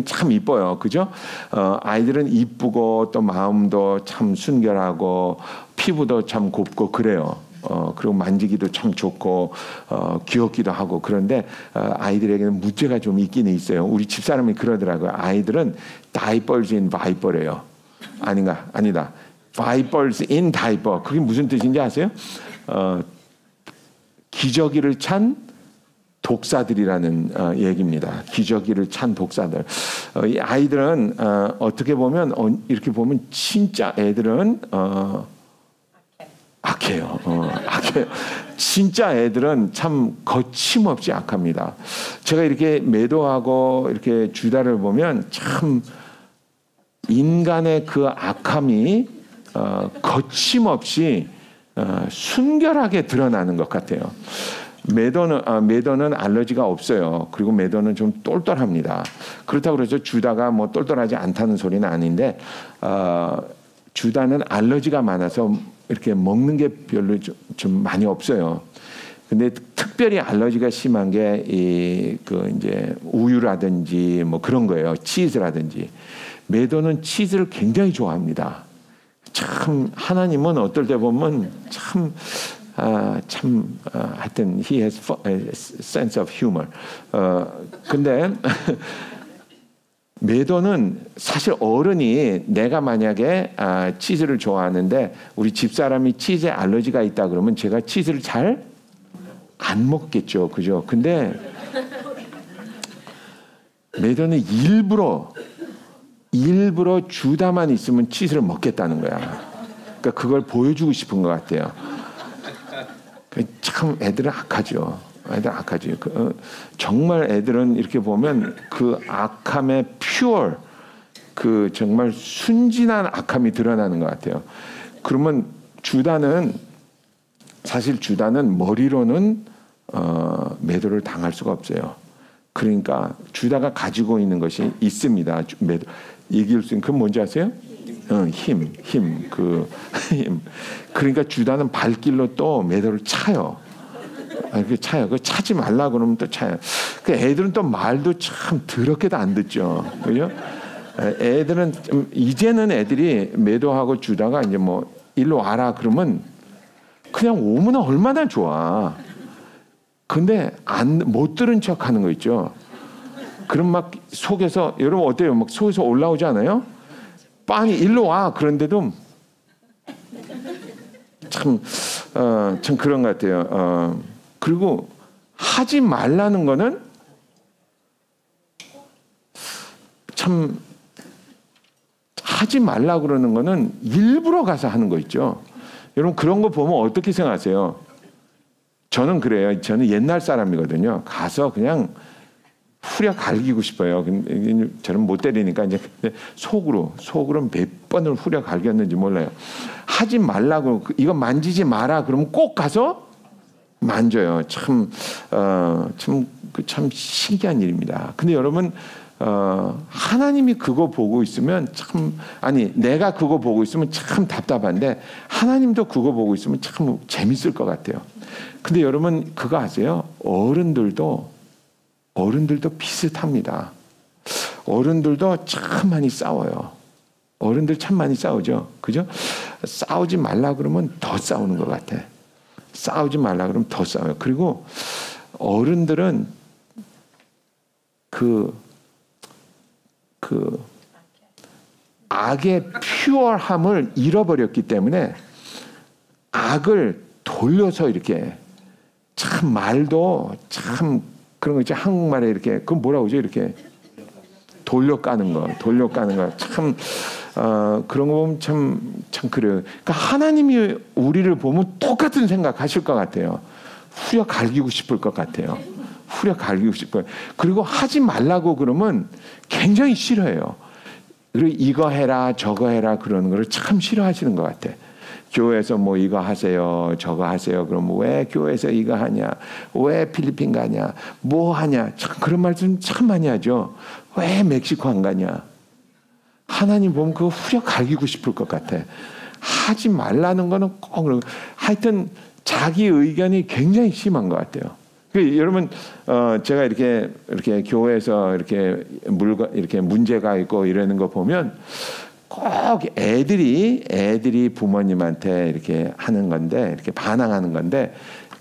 참 이뻐요. 그죠? 아이들은 이쁘고 또 마음도 참 순결하고 피부도 참 곱고 그래요. 그리고 만지기도 참 좋고 귀엽기도 하고. 그런데 아이들에게는 문제가 좀 있기는 있어요. 우리 집사람이 그러더라고요. 아이들은 diapers in viper예요. 아니다. vipers in diaper. 그게 무슨 뜻인지 아세요? 기저귀를 찬 독사들이라는 얘기입니다. 기저귀를 찬 독사들. 이 아이들은 어떻게 보면 이렇게 보면 진짜 애들은 악해요. 악해요. 진짜 애들은 참 거침없이 악합니다. 제가 이렇게 매도하고 이렇게 주다를 보면 참 인간의 그 악함이 거침없이 순결하게 드러나는 것 같아요. 매도는 알러지가 없어요. 그리고 매도는 좀 똘똘합니다. 그렇다고 해서 주다가 뭐 똘똘하지 않다는 소리는 아닌데 주다는 알러지가 많아서 이렇게 먹는 게 별로 좀 많이 없어요. 근데 특별히 알러지가 심한 게 이제 우유라든지 뭐 그런 거예요. 치즈라든지. 매도는 치즈를 굉장히 좋아합니다. 참 하나님은 어떨 때 보면 하여튼 he has sense of humor. 근데 매도는 사실 어른이 내가 만약에 치즈를 좋아하는데 우리 집사람이 치즈에 알러지가 있다 그러면 제가 치즈를 잘 안 먹겠죠. 그죠? 근데 매도는 일부러 주다만 있으면 치즈를 먹겠다는 거야. 그러니까 그걸 보여주고 싶은 것 같아요. 참 애들은 악하죠. 정말 애들은 이렇게 보면 그 악함의 퓨어, 그 정말 순진한 악함이 드러나는 것 같아요. 그러면 사실 주다는 머리로는 매도를 당할 수가 없어요. 그러니까 주다가 가지고 있는 것이 있습니다. 매도 이길 수 있는 그건 뭔지 아세요? 힘. 그러니까 주다는 발길로 또 메도를 차요. 차요. 그 차지 말라 그러면 또 차요. 그 애들은 또 말도 참 더럽게도 안 듣죠. 그죠? 애들은 이제는 애들이 매도하고 주다가 이제 뭐 일로 와라 그러면 그냥 오면 얼마나 좋아. 근데 못 들은 척 하는 거 있죠. 그럼 막 속에서 여러분 어때요? 막 속에서 올라오지 않아요? 빤히 일로 와. 그런데도 참 그런 것 같아요. 그리고 하지 말라는 거는 참 하지 말라 그러는 거는 일부러 가서 하는 거 있죠. 여러분 그런 거 보면 어떻게 생각하세요? 저는 그래요. 저는 옛날 사람이거든요. 가서 그냥 후려 갈기고 싶어요. 저는 못 때리니까 이제 속으로 몇 번을 후려 갈겼는지 몰라요. 하지 말라고 이거 만지지 마라 그러면 꼭 가서 만져요. 참 신기한 일입니다. 근데 여러분 하나님이 그거 보고 있으면 내가 그거 보고 있으면 참 답답한데 하나님도 그거 보고 있으면 참 재밌을 것 같아요. 근데 여러분 그거 아세요? 어른들도 비슷합니다. 어른들도 참 많이 싸워요. 어른들 참 많이 싸우죠. 그죠? 싸우지 말라 그러면 더 싸우는 것 같아. 싸우지 말라 그러면 더 싸워요. 그리고 어른들은 그 악의 퓨어함을 잃어버렸기 때문에 악을 돌려서 이렇게 참 말도 참 그런 거 있죠. 한국말에 이렇게 그 뭐라고 하죠? 이렇게 돌려 까는 거 참 그런 거 보면 참 그래요. 그러니까 하나님이 우리를 보면 똑같은 생각하실 것 같아요. 후려 갈기고 싶을 것 같아요. 후려 갈기고 싶어요. 그리고 하지 말라고 그러면 굉장히 싫어해요. 그리고 이거 해라 저거 해라 그러는 거를 참 싫어하시는 것 같아. 교회에서 뭐 이거 하세요 저거 하세요. 그럼 왜 교회에서 이거 하냐, 왜 필리핀 가냐, 뭐 하냐, 참 그런 말씀 참 많이 하죠. 왜 멕시코 안 가냐. 하나님 보면 그거 후려 갈기고 싶을 것 같아. 하지 말라는 거는 꼭 그러고 하여튼 자기 의견이 굉장히 심한 것 같아요. 여러분 제가 이렇게 교회에서 이렇게 문제가 있고 이러는 거 보면 꼭 애들이 부모님한테 이렇게 하는 건데 이렇게 반항하는 건데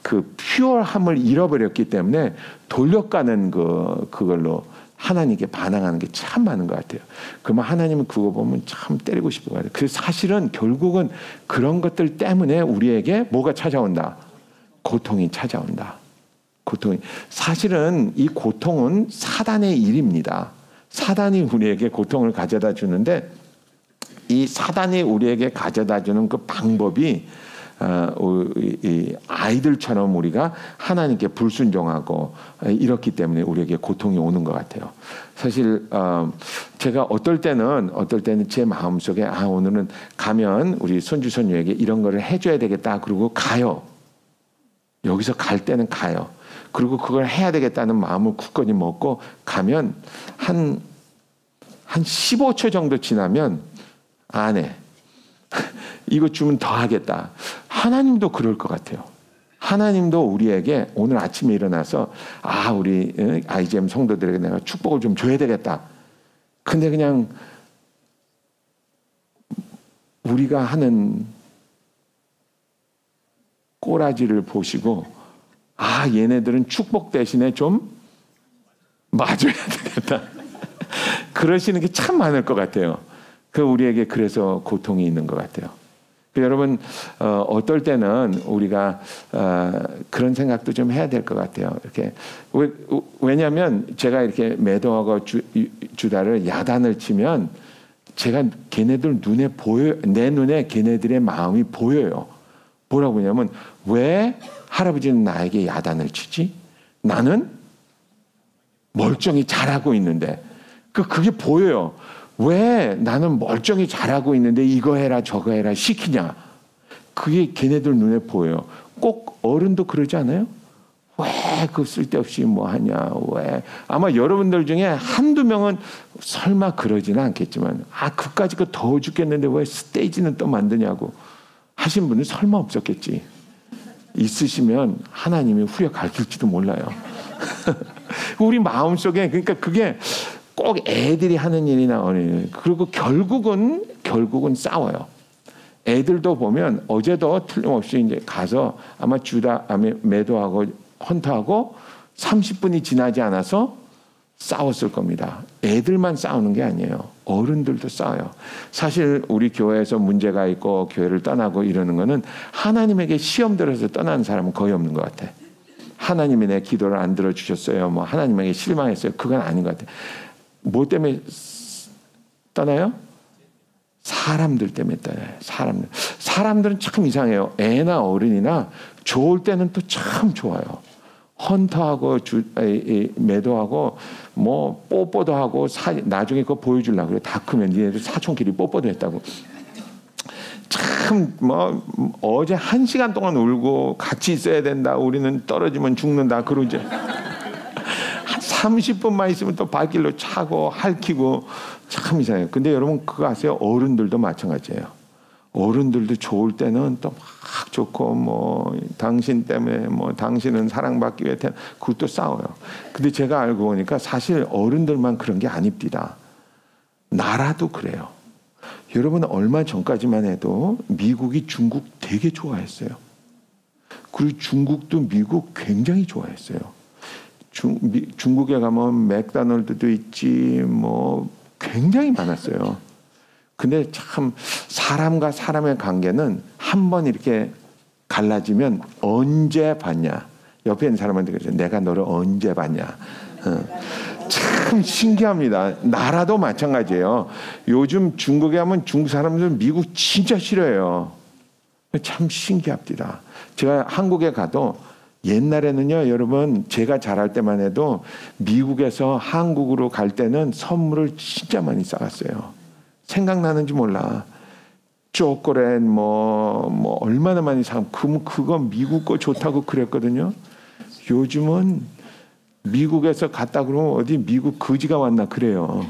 그 퓨어함을 잃어버렸기 때문에 돌려가는 그걸로 하나님께 반항하는 게 참 많은 것 같아요. 그러면 하나님은 그거 보면 참 때리고 싶은 것 같아요. 그 사실은 결국은 그런 것들 때문에 우리에게 뭐가 찾아온다? 고통이 찾아온다. 사실은 이 고통은 사단의 일입니다. 사단이 우리에게 고통을 가져다 주는데 이 사단이 우리에게 가져다 주는 그 방법이 이 아이들처럼 우리가 하나님께 불순종하고 이렇기 때문에 우리에게 고통이 오는 것 같아요. 사실 제가 어떨 때는 제 마음속에 오늘은 가면 우리 손주 손녀에게 이런 거를 해줘야 되겠다. 그러고 가요. 여기서 갈 때는 가요. 그리고 그걸 해야 되겠다는 마음을 굳건히 먹고 가면 한 15초 정도 지나면 안 해. 이거 주면 더 하겠다. 하나님도 그럴 것 같아요. 하나님도 우리에게 오늘 아침에 일어나서 우리 IGM 성도들에게 내가 축복을 좀 줘야 되겠다. 근데 그냥 우리가 하는 꼬라지를 보시고 얘네들은 축복 대신에 좀 맞아야 되겠다. 그러시는 게 참 많을 것 같아요. 우리에게 그래서 고통이 있는 것 같아요. 여러분 어떨 때는 우리가 그런 생각도 좀 해야 될 것 같아요. 이렇게 왜냐하면 제가 이렇게 매도하고 주다를 야단을 치면 제가 걔네들 눈에 보여, 내 눈에 걔네들의 마음이 보여요. 뭐라고 하냐면 왜 할아버지는 나에게 야단을 치지? 나는 멀쩡히 잘하고 있는데 그게 보여요. 왜 나는 멀쩡히 잘하고 있는데 이거 해라 저거 해라 시키냐. 그게 걔네들 눈에 보여요. 꼭 어른도 그러지 않아요? 왜 그 쓸데없이 뭐 하냐, 왜. 아마 여러분들 중에 한두 명은 설마 그러지는 않겠지만, 그까짓 거 더워 죽겠는데 왜 스테이지는 또 만드냐고 하신 분은 설마 없었겠지. 있으시면 하나님이 후려 가르칠지도 몰라요. 우리 마음속에, 그러니까 그게 꼭 애들이 하는 일이나 어린이, 그리고 결국은 싸워요. 애들도 보면 어제도 틀림없이 이제 가서 아마 주다 매도하고 헌터하고 30분이 지나지 않아서 싸웠을 겁니다. 애들만 싸우는 게 아니에요. 어른들도 싸워요. 사실 우리 교회에서 문제가 있고 교회를 떠나고 이러는 거는 하나님에게 시험 들어서 떠나는 사람은 거의 없는 것 같아. 하나님이 내 기도를 안 들어주셨어요. 뭐 하나님에게 실망했어요. 그건 아닌 것 같아. 뭐 때문에 떠나요? 사람들 때문에 떠나요. 사람들은 참 이상해요. 애나 어른이나 좋을 때는 또 참 좋아요. 헌터하고 매도하고 뭐 뽀뽀도 하고 나중에 그거 보여주려고 그래. 다 크면 니네들 사촌끼리 뽀뽀도 했다고. 참 뭐 어제 1시간 동안 울고 같이 있어야 된다. 우리는 떨어지면 죽는다. 그러고 이제 한 30분만 있으면 또 발길로 차고 핥히고 참 이상해요. 근데 여러분 그거 아세요? 어른들도 마찬가지예요. 어른들도 좋을 때는 또 막 좋고 뭐 당신 때문에 뭐 당신은 사랑받기 위해 그것도 싸워요. 근데 제가 알고 보니까 사실 어른들만 그런 게 아닙니다. 나라도 그래요. 여러분 얼마 전까지만 해도 미국이 중국 되게 좋아했어요. 그리고 중국도 미국 굉장히 좋아했어요. 중국에 가면 맥도날드도 있지 뭐 굉장히 많았어요. 근데 참 사람과 사람의 관계는 한번 이렇게 갈라지면 언제 봤냐. 옆에 있는 사람한테 그러죠. 내가 너를 언제 봤냐. 참 신기합니다. 나라도 마찬가지예요. 요즘 중국에 가면 중국 사람들은 미국 진짜 싫어해요. 참 신기합니다. 제가 한국에 가도 옛날에는요, 여러분 제가 자랄 때만 해도 미국에서 한국으로 갈 때는 선물을 진짜 많이 싸갔어요. 생각나는지 몰라. 초콜릿 뭐 얼마나 많이 사. 그거 미국 거 좋다고 그랬거든요. 요즘은 미국에서 갔다 그러면 어디 미국 거지가 왔나 그래요.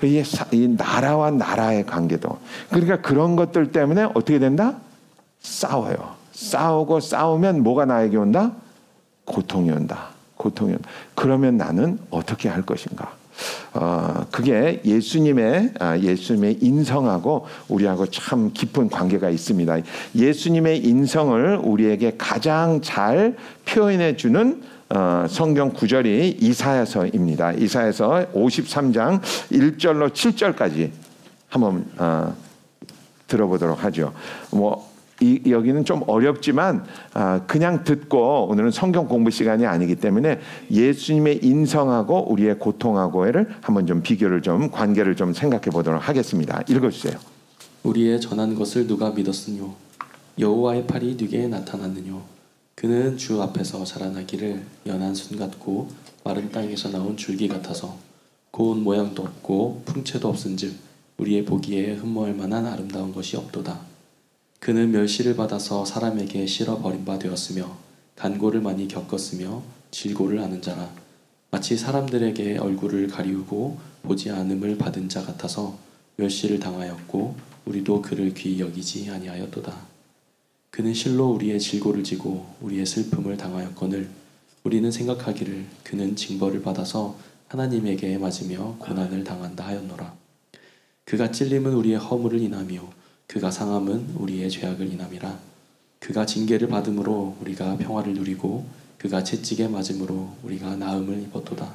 이 나라와 나라의 관계도. 그러니까 그런 것들 때문에 어떻게 된다? 싸워요. 싸우고 싸우면 뭐가 나에게 온다? 고통이 온다. 고통이 온다. 그러면 나는 어떻게 할 것인가? 그게 예수님의 인성하고 우리하고 참 깊은 관계가 있습니다. 예수님의 인성을 우리에게 가장 잘 표현해 주는 성경 구절이 이사야서입니다. 이사야서 53장 1절로 7절까지 한번 들어보도록 하죠. 여기는 좀 어렵지만 그냥 듣고 오늘은 성경 공부 시간이 아니기 때문에 예수님의 인성하고 우리의 고통하고를 한번 좀 비교를 좀 관계를 좀 생각해 보도록 하겠습니다. 읽어주세요. 우리의 전한 것을 누가 믿었으뇨? 여호와의 팔이 누구에게 나타났느뇨? 그는 주 앞에서 자라나기를 연한 순 같고 마른 땅에서 나온 줄기 같아서 고운 모양도 없고 풍채도 없은즉 우리의 보기에 흠모할 만한 아름다운 것이 없도다. 그는 멸시를 받아서 사람에게 실어 버림 바 되었으며 간고를 많이 겪었으며 질고를 아는 자라. 마치 사람들에게 얼굴을 가리우고 보지 않음을 받은 자 같아서 멸시를 당하였고 우리도 그를 귀히 여기지 아니하였도다. 그는 실로 우리의 질고를 지고 우리의 슬픔을 당하였거늘 우리는 생각하기를 그는 징벌을 받아서 하나님에게 맞으며 고난을 당한다 하였노라. 그가 찔림은 우리의 허물을 인하며 그가 상함은 우리의 죄악을 인함이라. 그가 징계를 받음으로 우리가 평화를 누리고 그가 채찍에 맞음으로 우리가 나음을 입었도다.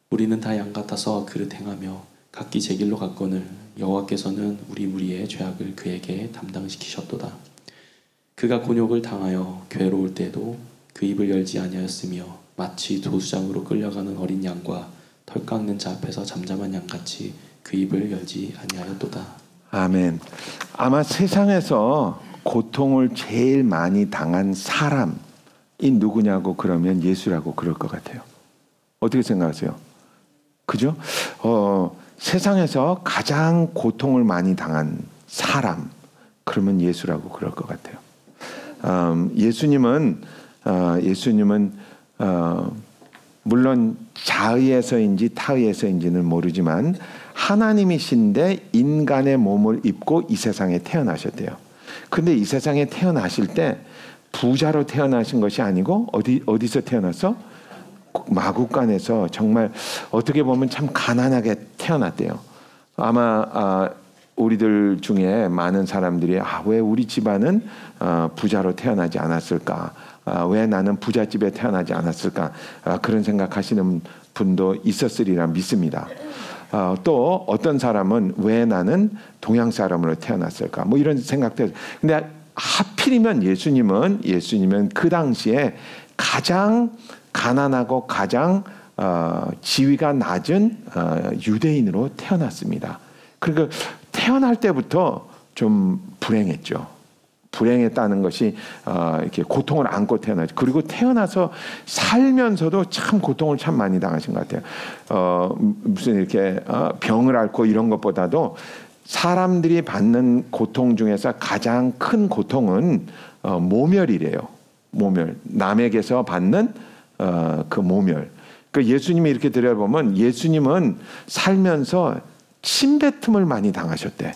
우리는 다 양 같아서 그릇 행하며 각기 제 길로 갔거늘 여호와께서는 우리 무리의 죄악을 그에게 담당시키셨도다. 그가 곤욕을 당하여 괴로울 때도 그 입을 열지 아니하였으며 마치 도수장으로 끌려가는 어린 양과 털 깎는 자 앞에서 잠잠한 양같이 그 입을 열지 아니하였도다. 아멘. 아마 세상에서 고통을 제일 많이 당한 사람이 누구냐고 그러면 예수라고 그럴 것 같아요. 어떻게 생각하세요? 그죠? 세상에서 가장 고통을 많이 당한 사람 그러면 예수라고 그럴 것 같아요. 예수님은 예수님은 물론 자의에서인지 타의에서인지는 모르지만 하나님이신데 인간의 몸을 입고 이 세상에 태어나셨대요. 근데 이 세상에 태어나실 때 부자로 태어나신 것이 아니고 어디서 태어났어? 마구간에서 정말 어떻게 보면 참 가난하게 태어났대요. 아마 우리들 중에 많은 사람들이 왜 우리 집안은 부자로 태어나지 않았을까? 왜 나는 부잣집에 태어나지 않았을까? 그런 생각하시는 분도 있었으리라 믿습니다. 또 어떤 사람은 왜 나는 동양 사람으로 태어났을까? 뭐 이런 생각도 해요. 근데 하필이면 예수님은 그 당시에 가장 가난하고 가장 지위가 낮은 유대인으로 태어났습니다. 그러니까 태어날 때부터 좀 불행했죠. 불행했다는 것이 이렇게 고통을 안고 태어나죠. 그리고 태어나서 살면서도 참 고통을 참 많이 당하신 것 같아요. 무슨 이렇게 병을 앓고 이런 것보다도 사람들이 받는 고통 중에서 가장 큰 고통은 모멸이래요. 모멸. 남에게서 받는 그 모멸. 그 예수님이 이렇게 들여다보면 예수님은 살면서 침뱉음을 많이 당하셨대.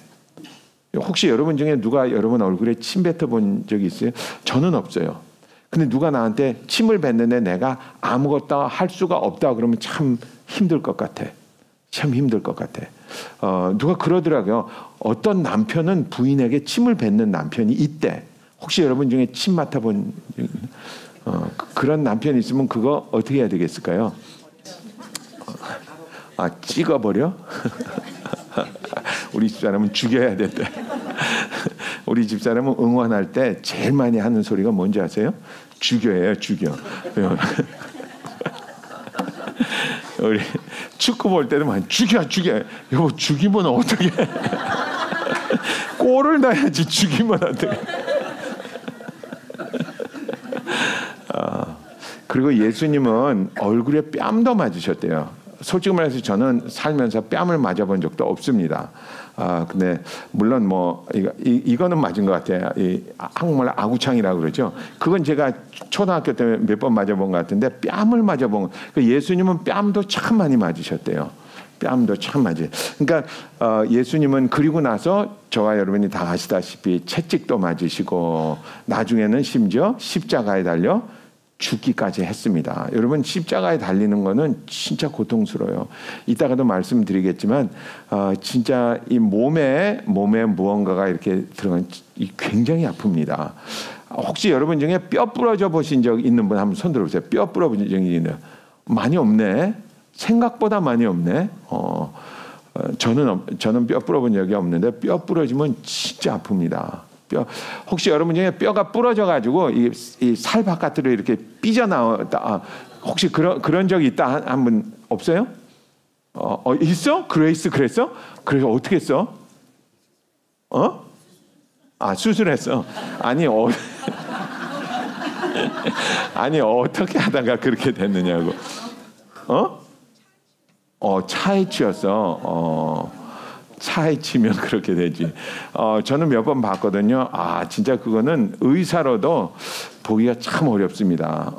혹시 여러분 중에 누가 여러분 얼굴에 침 뱉어본 적이 있어요? 저는 없어요. 근데 누가 나한테 침을 뱉는데 내가 아무것도 할 수가 없다 그러면 참 힘들 것 같아. 참 힘들 것 같아. 누가 그러더라고요. 어떤 남편은 부인에게 침을 뱉는 남편이 있대. 혹시 여러분 중에 침 맡아본 그런 남편이 있으면 그거 어떻게 해야 되겠을까요? 찍어버려? 우리 집사람은 죽여야 된대. 우리 집사람은 응원할 때 제일 많이 하는 소리가 뭔지 아세요? 죽여예요, 죽여. 우리 축구 볼 때도 많이 죽여. 여보 죽이면 어떡해? 골을 넣어야지 죽이면 어떡해? 그리고 예수님은 얼굴에 뺨도 맞으셨대요. 솔직히 말해서 저는 살면서 뺨을 맞아본 적도 없습니다. 근데 물론 뭐 이거는 맞은 것 같아요. 한국말로 아구창이라고 그러죠. 그건 제가 초등학교 때 몇 번 맞아본 것 같은데 뺨을 맞아본 예수님은 뺨도 참 많이 맞으셨대요. 뺨도 참 맞아요. 그러니까 예수님은 그리고 나서 저와 여러분이 다 아시다시피 채찍도 맞으시고 나중에는 심지어 십자가에 달려 죽기까지 했습니다. 여러분 십자가에 달리는 거는 진짜 고통스러워요. 이따가도 말씀드리겠지만 진짜 이 몸에 무언가가 이렇게 들어간 굉장히 아픕니다. 혹시 여러분 중에 뼈 부러져 보신 적 있는 분 한번 손 들어보세요. 뼈 부러진 적이 있나요? 많이 없네. 생각보다 많이 없네. 저는 뼈 부러본 적이 없는데 뼈 부러지면 진짜 아픕니다. 혹시 여러분 중에 뼈가 부러져 가지고 이 살 바깥으로 이렇게 삐져나왔다. 혹시 그런 적이 있다 한 분 없어요? 있어? 그레이스 그랬어? 그래서 어떻게 했어? 수술했어. 아니 아니 어떻게 하다가 그렇게 됐느냐고. 차에 치였어. 차에 치면 그렇게 되지. 저는 몇 번 봤거든요. 진짜 그거는 의사로도 보기가 참 어렵습니다.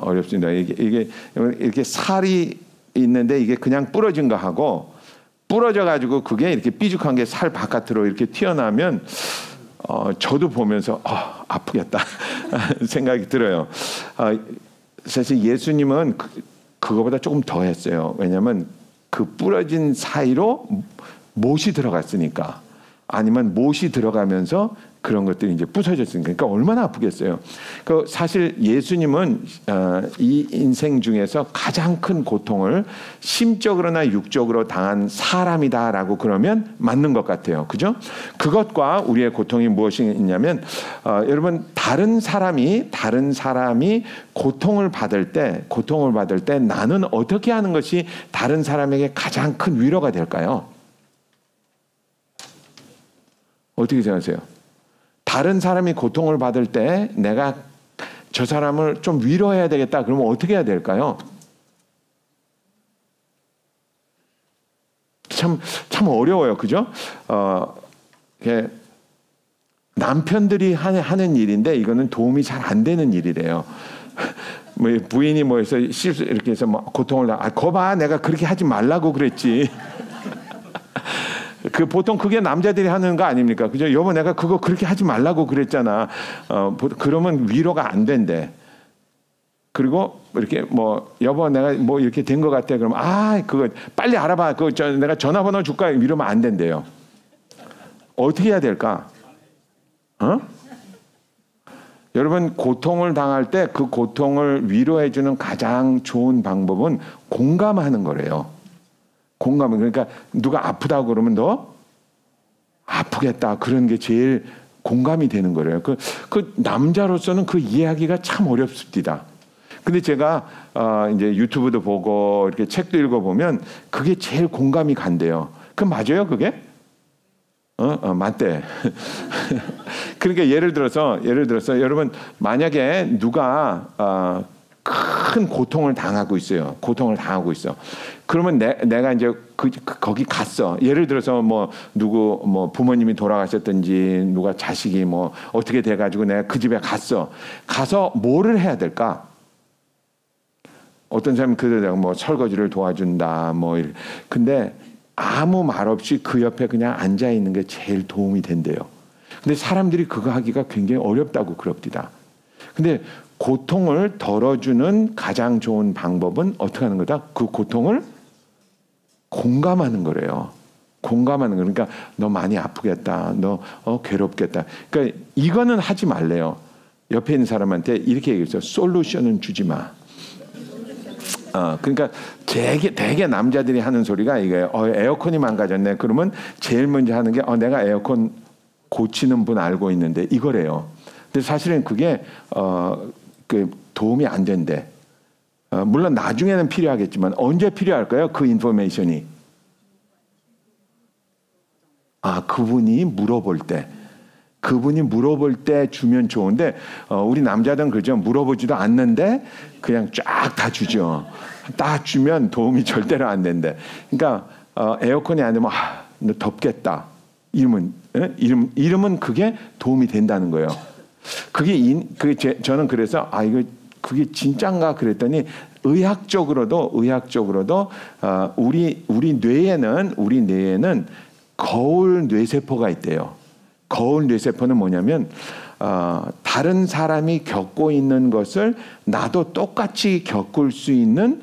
이게 이렇게 살이 있는데 이게 그냥 부러진 거 하고 부러져 가지고 그게 이렇게 삐죽한 게 살 바깥으로 이렇게 튀어나오면 저도 보면서 아프겠다 생각이 들어요. 사실 예수님은 그거보다 조금 더 했어요. 왜냐하면 그 부러진 사이로 못이 들어갔으니까. 아니면 못이 들어가면서 그런 것들이 이제 부서졌으니까. 그러니까 얼마나 아프겠어요. 사실 예수님은 이 인생 중에서 가장 큰 고통을 심적으로나 육적으로 당한 사람이다라고 그러면 맞는 것 같아요. 그죠? 그것과 우리의 고통이 무엇이 있냐면 여러분 다른 사람이 고통을 받을 때 나는 어떻게 하는 것이 다른 사람에게 가장 큰 위로가 될까요? 어떻게 생각하세요? 다른 사람이 고통을 받을 때 내가 저 사람을 좀 위로해야 되겠다. 그러면 어떻게 해야 될까요? 참 어려워요. 그죠? 남편들이 하는 일인데 이거는 도움이 잘 안 되는 일이래요. 뭐 부인이 뭐 해서 실수 이렇게 해서 뭐 고통을 거봐 내가 그렇게 하지 말라고 그랬지. 그 보통 그게 남자들이 하는 거 아닙니까? 그죠? 여보 내가 그거 그렇게 하지 말라고 그랬잖아. 그러면 위로가 안 된대. 그리고 이렇게 뭐 여보 내가 뭐 이렇게 된 것 같아. 그러면 그거 빨리 알아봐. 그거 내가 전화번호 줄까? 이러면 안 된대요. 어떻게 해야 될까? 여러분 고통을 당할 때 그 고통을 위로해주는 가장 좋은 방법은 공감하는 거래요. 공감은 그러니까 누가 아프다고 그러면 너 아프겠다 그런 게 제일 공감이 되는 거래요. 그 남자로서는 그 이해하기가 참 어렵습니다. 근데 제가 이제 유튜브도 보고 이렇게 책도 읽어보면 그게 제일 공감이 간대요. 그 맞아요 그게? 맞대. 그러니까 예를 들어서 여러분 만약에 누가 큰 고통을 당하고 있어요. 고통을 당하고 있어. 그러면 내가 이제 거기 갔어. 예를 들어서 뭐 누구 뭐 부모님이 돌아가셨든지 누가 자식이 뭐 어떻게 돼가지고 내가 그 집에 갔어. 가서 뭐를 해야 될까? 어떤 사람은 그래도 뭐 설거지를 도와준다 뭐 이렇게. 근데 아무 말 없이 그 옆에 그냥 앉아 있는 게 제일 도움이 된대요. 근데 사람들이 그거 하기가 굉장히 어렵다고 그럽니다. 근데 고통을 덜어주는 가장 좋은 방법은 어떻게 하는 거다? 그 고통을 공감하는 거래요. 공감하는 거. 그러니까 너 많이 아프겠다. 너 괴롭겠다. 그러니까 이거는 하지 말래요. 옆에 있는 사람한테 이렇게 얘기했어요. 솔루션은 주지 마. 그러니까 되게 남자들이 하는 소리가 이거예요. 에어컨이 망가졌네. 그러면 제일 먼저 하는 게 내가 에어컨 고치는 분 알고 있는데 이거래요. 근데 사실은 그게 그 도움이 안 된대. 물론 나중에는 필요하겠지만 언제 필요할까요? 그 인포메이션이. 그분이 물어볼 때. 그분이 물어볼 때 주면 좋은데 우리 남자들은 그죠? 물어보지도 않는데 그냥 쫙 다 주죠. 다 주면 도움이 절대로 안 된대. 그러니까 에어컨이 안 되면 너 덥겠다. 이러면 그게 도움이 된다는 거예요. 저는 그래서 이거 그게 진짠가 그랬더니 의학적으로도 우리 뇌에는 거울 뇌세포가 있대요. 거울 뇌세포는 뭐냐면 다른 사람이 겪고 있는 것을 나도 똑같이 겪을 수 있는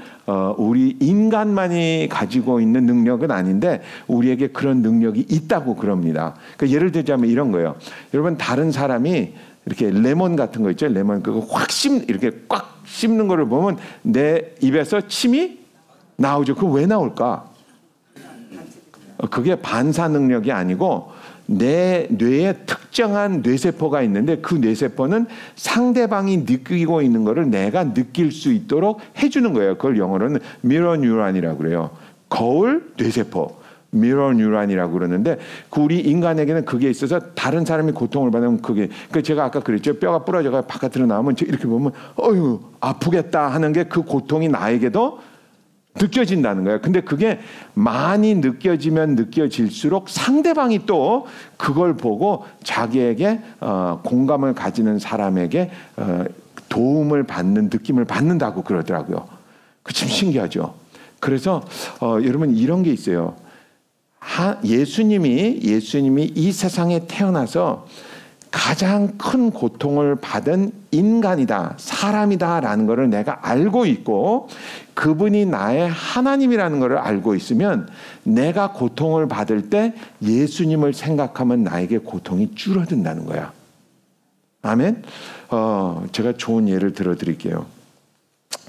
우리 인간만이 가지고 있는 능력은 아닌데 우리에게 그런 능력이 있다고 그럽니다. 그러니까 예를 들자면 이런 거예요. 여러분 다른 사람이 이렇게 레몬 같은 거 있죠. 레몬 그거 이렇게 꽉 씹는 거를 보면 내 입에서 침이 나오죠. 그거 왜 나올까? 그게 반사 능력이 아니고 내 뇌에 특정한 뇌세포가 있는데 그 뇌세포는 상대방이 느끼고 있는 거를 내가 느낄 수 있도록 해주는 거예요. 그걸 영어로는 미러 뉴런이라고 그래요. 거울 뇌세포. 미러 뉴런이라고 그러는데 우리 인간에게는 그게 있어서 다른 사람이 고통을 받으면 그게 제가 아까 그랬죠. 뼈가 부러져가 바깥으로 나오면 이렇게 보면 어휴 아프겠다 하는 게 그 고통이 나에게도 느껴진다는 거예요. 근데 그게 많이 느껴지면 느껴질수록 상대방이 또 그걸 보고 자기에게 공감을 가지는 사람에게 도움을 받는 느낌을 받는다고 그러더라고요. 그 참 신기하죠. 그래서 여러분 이런 게 있어요. 예수님이 이 세상에 태어나서 가장 큰 고통을 받은 인간이다, 사람이다라는 것을 내가 알고 있고 그분이 나의 하나님이라는 것을 알고 있으면 내가 고통을 받을 때 예수님을 생각하면 나에게 고통이 줄어든다는 거야. 아멘? 제가 좋은 예를 들어드릴게요.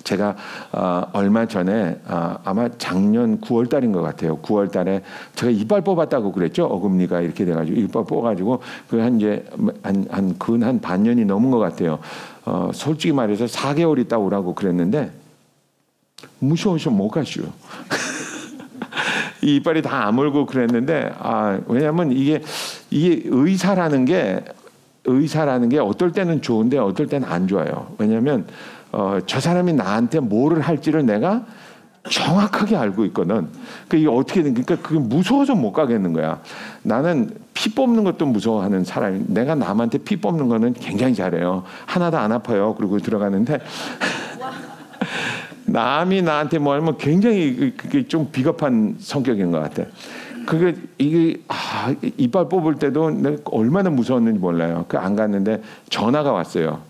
제가 얼마 전에 아마 작년 9월 달인 것 같아요. 9월 달에 제가 이빨 뽑았다고 그랬죠. 어금니가 이렇게 돼가지고 이빨 뽑아가지고 한 반년이 넘은 것 같아요. 솔직히 말해서 4개월 있다 오라고 그랬는데 무서워서 못 가시오. 이 이빨이 다 아물고 그랬는데 왜냐하면 이게 의사라는 게 어떨 때는 좋은데 어떨 때는 안 좋아요. 왜냐하면 저 사람이 나한테 뭐를 할지를 내가 정확하게 알고 있거든. 그러니까 이게 어떻게 된 그러니까 그게 무서워서 못 가겠는 거야. 나는 피 뽑는 것도 무서워하는 사람이. 내가 남한테 피 뽑는 거는 굉장히 잘해요. 하나도 안 아파요. 그리고 들어가는데 남이 나한테 뭐 하면 굉장히 그게 좀 비겁한 성격인 것 같아. 그게 이게 이빨 뽑을 때도 내가 얼마나 무서웠는지 몰라요. 그 안 갔는데 전화가 왔어요.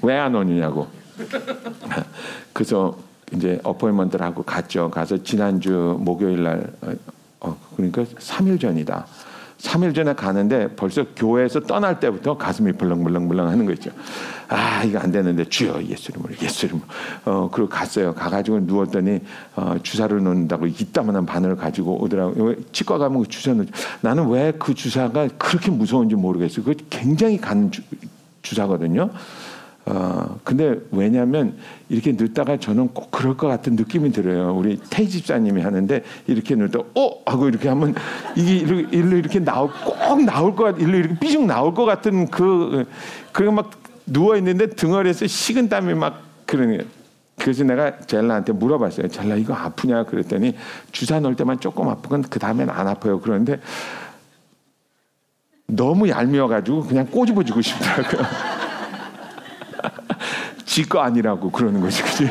왜 안 오느냐고. 그래서 이제 어포인먼트를 하고 갔죠. 가서 지난주 목요일 날 그러니까 3일 전이다. 3일 전에 가는데 벌써 교회에서 떠날 때부터 가슴이 벌렁벌렁 하는 거 있죠. 이거 안 되는데 주여 예수 이름으로 그리고 갔어요. 가가지고 누웠더니 주사를 놓는다고 이따만한 바늘을 가지고 오더라고요. 치과 가면 그 주사 놓. 나는 왜 그 주사가 그렇게 무서운지 모르겠어요. 그 굉장히 간 주사거든요. 근데 왜냐하면 이렇게 넣다가 저는 꼭 그럴 것 같은 느낌이 들어요. 우리 태희 집사님이 하는데 이렇게 넣다 하고 이렇게 하면 이게 일로 이렇게 꼭 나올 것 같, 일로 이렇게 삐죽 나올 것 같은 그리고 막 누워 있는데 등어리에서 식은땀이 막 그러는 거예요. 그래서 내가 젤라한테 물어봤어요. 젤라 이거 아프냐 그랬더니 주사 넣을 때만 조금 아프건 그 다음엔 안 아파요. 그런데 너무 얄미워가지고 그냥 꼬집어주고 싶더라고요. 지 거 아니라고 그러는 거지, 그치?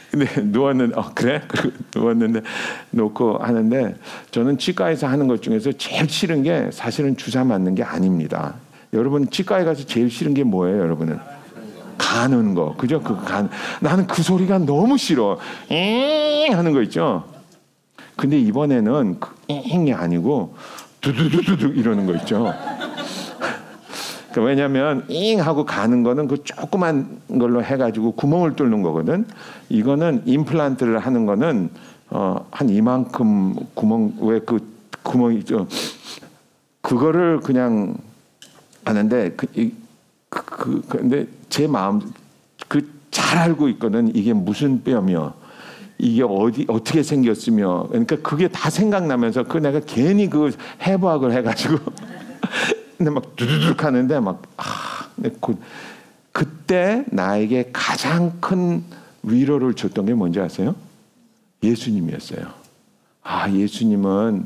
근데 누웠는데 그래? 그리고 누웠는데 놓고 하는데 저는 치과에서 하는 것 중에서 제일 싫은 게 사실은 주사 맞는 게 아닙니다. 여러분 치과에 가서 제일 싫은 게 뭐예요, 여러분은? 가는 거, 그죠? 나는 그 소리가 너무 싫어. 하는 거 있죠? 근데 이번에는 잉이 아니고 두두두두두 이러는 거 있죠? 왜냐하면 잉 하고 가는 거는 그 조그만 걸로 해가지고 구멍을 뚫는 거거든. 이거는 임플란트를 하는 거는 한 이만큼 구멍, 왜 그 구멍이 있죠. 그거를 그냥 하는데 근데 제 마음 잘 알고 있거든. 이게 무슨 뼈며 이게 어떻게 생겼으며, 그러니까 그게 다 생각나면서 내가 괜히 해부학을 해가지고. 근데 막 두두둑 하는데 그때 나에게 가장 큰 위로를 줬던 게 뭔지 아세요? 예수님이었어요. 예수님은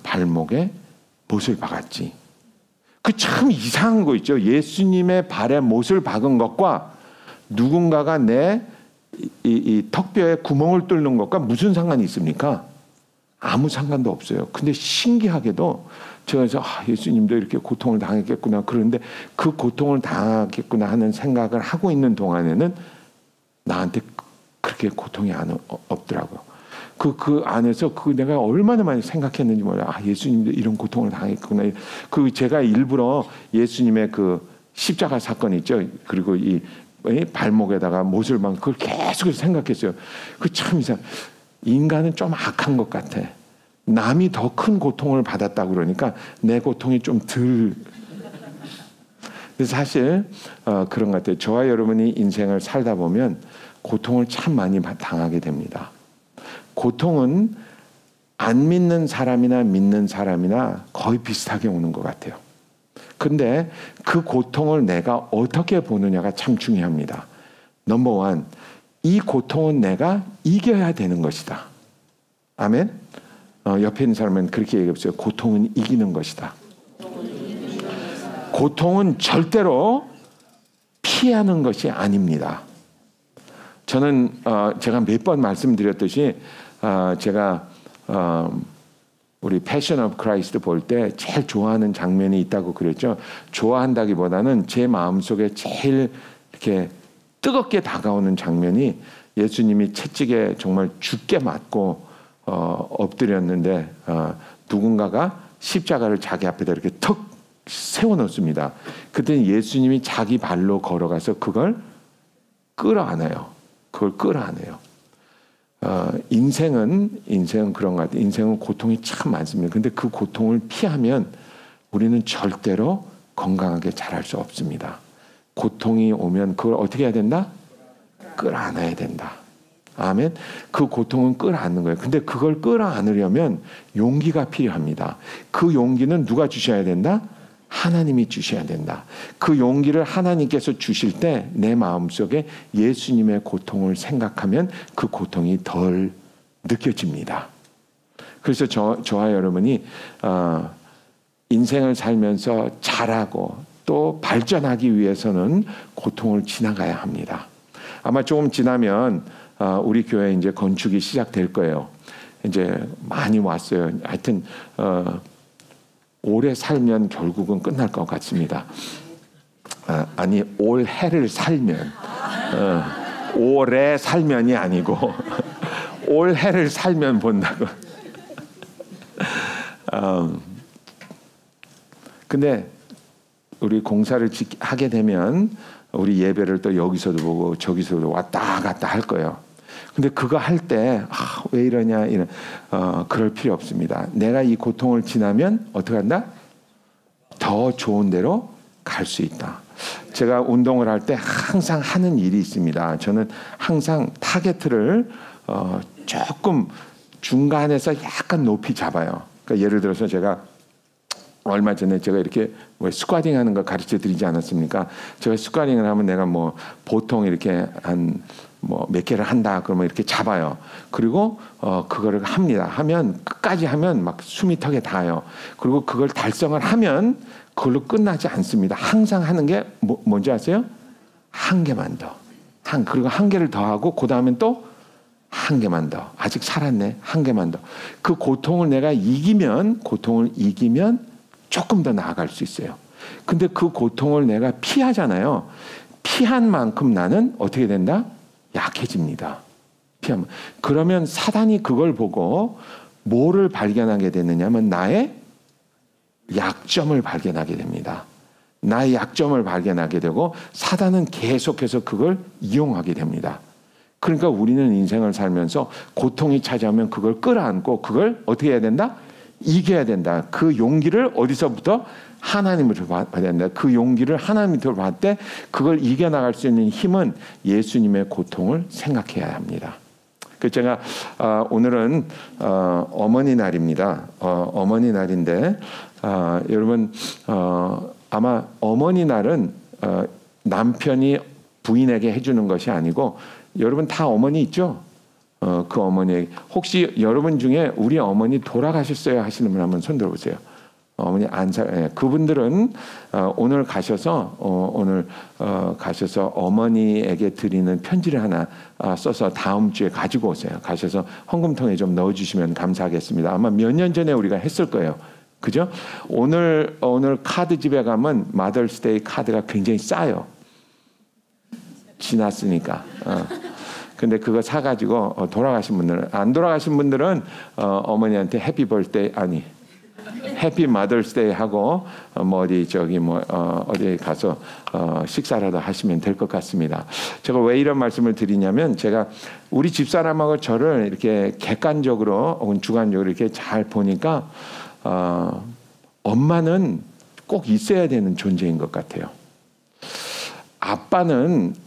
발목에 못을 박았지. 그 참 이상한 거 있죠. 예수님의 발에 못을 박은 것과 누군가가 내 이 턱뼈에 구멍을 뚫는 것과 무슨 상관이 있습니까? 아무 상관도 없어요. 근데 신기하게도 제가 그래서 예수님도 이렇게 고통을 당했겠구나 그러는데 그 고통을 당하겠구나 하는 생각을 하고 있는 동안에는 나한테 그렇게 고통이 없더라고요. 그 안에서 내가 얼마나 많이 생각했는지 몰라요. 예수님도 이런 고통을 당했구나. 제가 일부러 예수님의 그 십자가 사건 있죠. 그리고 이 발목에다가 못을 막 그걸 계속 생각했어요. 참 이상. 인간은 좀 악한 것 같아. 남이 더 큰 고통을 받았다고 그러니까 내 고통이 좀 덜. 사실 그런 것 같아요. 저와 여러분이 인생을 살다 보면 고통을 참 많이 당하게 됩니다. 고통은 안 믿는 사람이나 믿는 사람이나 거의 비슷하게 오는 것 같아요. 근데 그 고통을 내가 어떻게 보느냐가 참 중요합니다. 넘버 원, 이 고통은 내가 이겨야 되는 것이다. 아멘? 옆에 있는 사람은 그렇게 얘기해보세요. 고통은 이기는 것이다. 고통은 절대로 피하는 것이 아닙니다. 저는 제가 몇 번 말씀드렸듯이 제가 우리 패션 오브 크라이스트 볼 때 제일 좋아하는 장면이 있다고 그랬죠. 좋아한다기보다는 제 마음속에 제일 이렇게 뜨겁게 다가오는 장면이 예수님이 채찍에 정말 죽게 맞고 엎드렸는데 누군가가 십자가를 자기 앞에다 이렇게 턱 세워놓습니다. 그때 예수님이 자기 발로 걸어가서 그걸 끌어안아요. 인생은 그런 것 같아요. 인생은 고통이 참 많습니다. 근데 그 고통을 피하면 우리는 절대로 건강하게 자랄 수 없습니다. 고통이 오면 그걸 어떻게 해야 된다? 끌어안아야 된다. 아멘. 그 고통은 끌어안는 거예요. 근데 그걸 끌어안으려면 용기가 필요합니다. 그 용기는 누가 주셔야 된다? 하나님이 주셔야 된다. 그 용기를 하나님께서 주실 때 내 마음속에 예수님의 고통을 생각하면 그 고통이 덜 느껴집니다. 그래서 저와 여러분이 인생을 살면서 잘하고 또 또 발전하기 위해서는 고통을 지나가야 합니다. 아마 조금 지나면 우리 교회 이제 건축이 시작될 거예요. 이제 많이 왔어요. 하여튼 오래 살면 결국은 끝날 것 같습니다. 아니 올해를 살면 오래 살면이 아니고 올해를 살면 본다고. 근데 우리 공사를 하게 되면 우리 예배를 또 여기서도 보고 저기서도 왔다 갔다 할 거예요. 근데 그거 할 때 왜 이러냐 이런 그럴 필요 없습니다. 내가 이 고통을 지나면 어떻게 한다? 더 좋은 데로 갈 수 있다. 제가 운동을 할 때 항상 하는 일이 있습니다. 저는 항상 타겟을 조금 중간에서 약간 높이 잡아요. 그러니까 예를 들어서 제가 얼마 전에 제가 이렇게 스쿼팅 하는 거 가르쳐 드리지 않았습니까? 제가 스쿼팅을 하면 내가 뭐 보통 이렇게 한 뭐 몇 개를 한다 그러면 이렇게 잡아요. 그리고 그거를 합니다. 하면 끝까지 하면 막 숨이 턱에 닿아요. 그리고 그걸 달성을 하면 그걸로 끝나지 않습니다. 항상 하는 게 뭔지 아세요? 한 개만 더. 그리고 한 개를 더 하고 그 다음엔 또 한 개만 더. 아직 살았네. 한 개만 더. 그 고통을 이기면 조금 더 나아갈 수 있어요. 근데 그 고통을 내가 피하잖아요. 피한 만큼 나는 어떻게 된다? 약해집니다. 그러면 사단이 그걸 보고 뭐를 발견하게 되느냐면 나의 약점을 발견하게 됩니다. 나의 약점을 발견하게 되고 사단은 계속해서 그걸 이용하게 됩니다. 그러니까 우리는 인생을 살면서 고통이 찾아오면 그걸 끌어안고 그걸 어떻게 해야 된다? 이겨야 된다. 그 용기를 어디서부터? 하나님으로 받아야 된다. 그 용기를 하나님으로 받을 때 그걸 이겨나갈 수 있는 힘은 예수님의 고통을 생각해야 합니다. 그래서 제가 오늘은 어머니 날입니다. 어머니 날인데 여러분 아마 어머니 날은 남편이 부인에게 해주는 것이 아니고 여러분 다 어머니 있죠? 그 어머니 혹시 여러분 중에 우리 어머니 돌아가셨어요 하시는 분 한번 손 들어보세요. 어머니 그분들은 오늘 가셔서 어머니에게 드리는 편지를 하나 써서 다음 주에 가지고 오세요. 가셔서 헌금통에 좀 넣어주시면 감사하겠습니다. 아마 몇 년 전에 우리가 했을 거예요. 그죠? 오늘 카드 집에 가면 마더스데이 카드가 굉장히 싸요. 지났으니까. 근데 그거 사가지고 돌아가신 분들은 안 돌아가신 분들은 어머니한테 해피 벌데이 해피 마더스데이 하고 어디 가서 식사라도 하시면 될 것 같습니다. 제가 왜 이런 말씀을 드리냐면 제가 우리 집사람하고 저를 이렇게 객관적으로 혹은 주관적으로 이렇게 잘 보니까 엄마는 꼭 있어야 되는 존재인 것 같아요.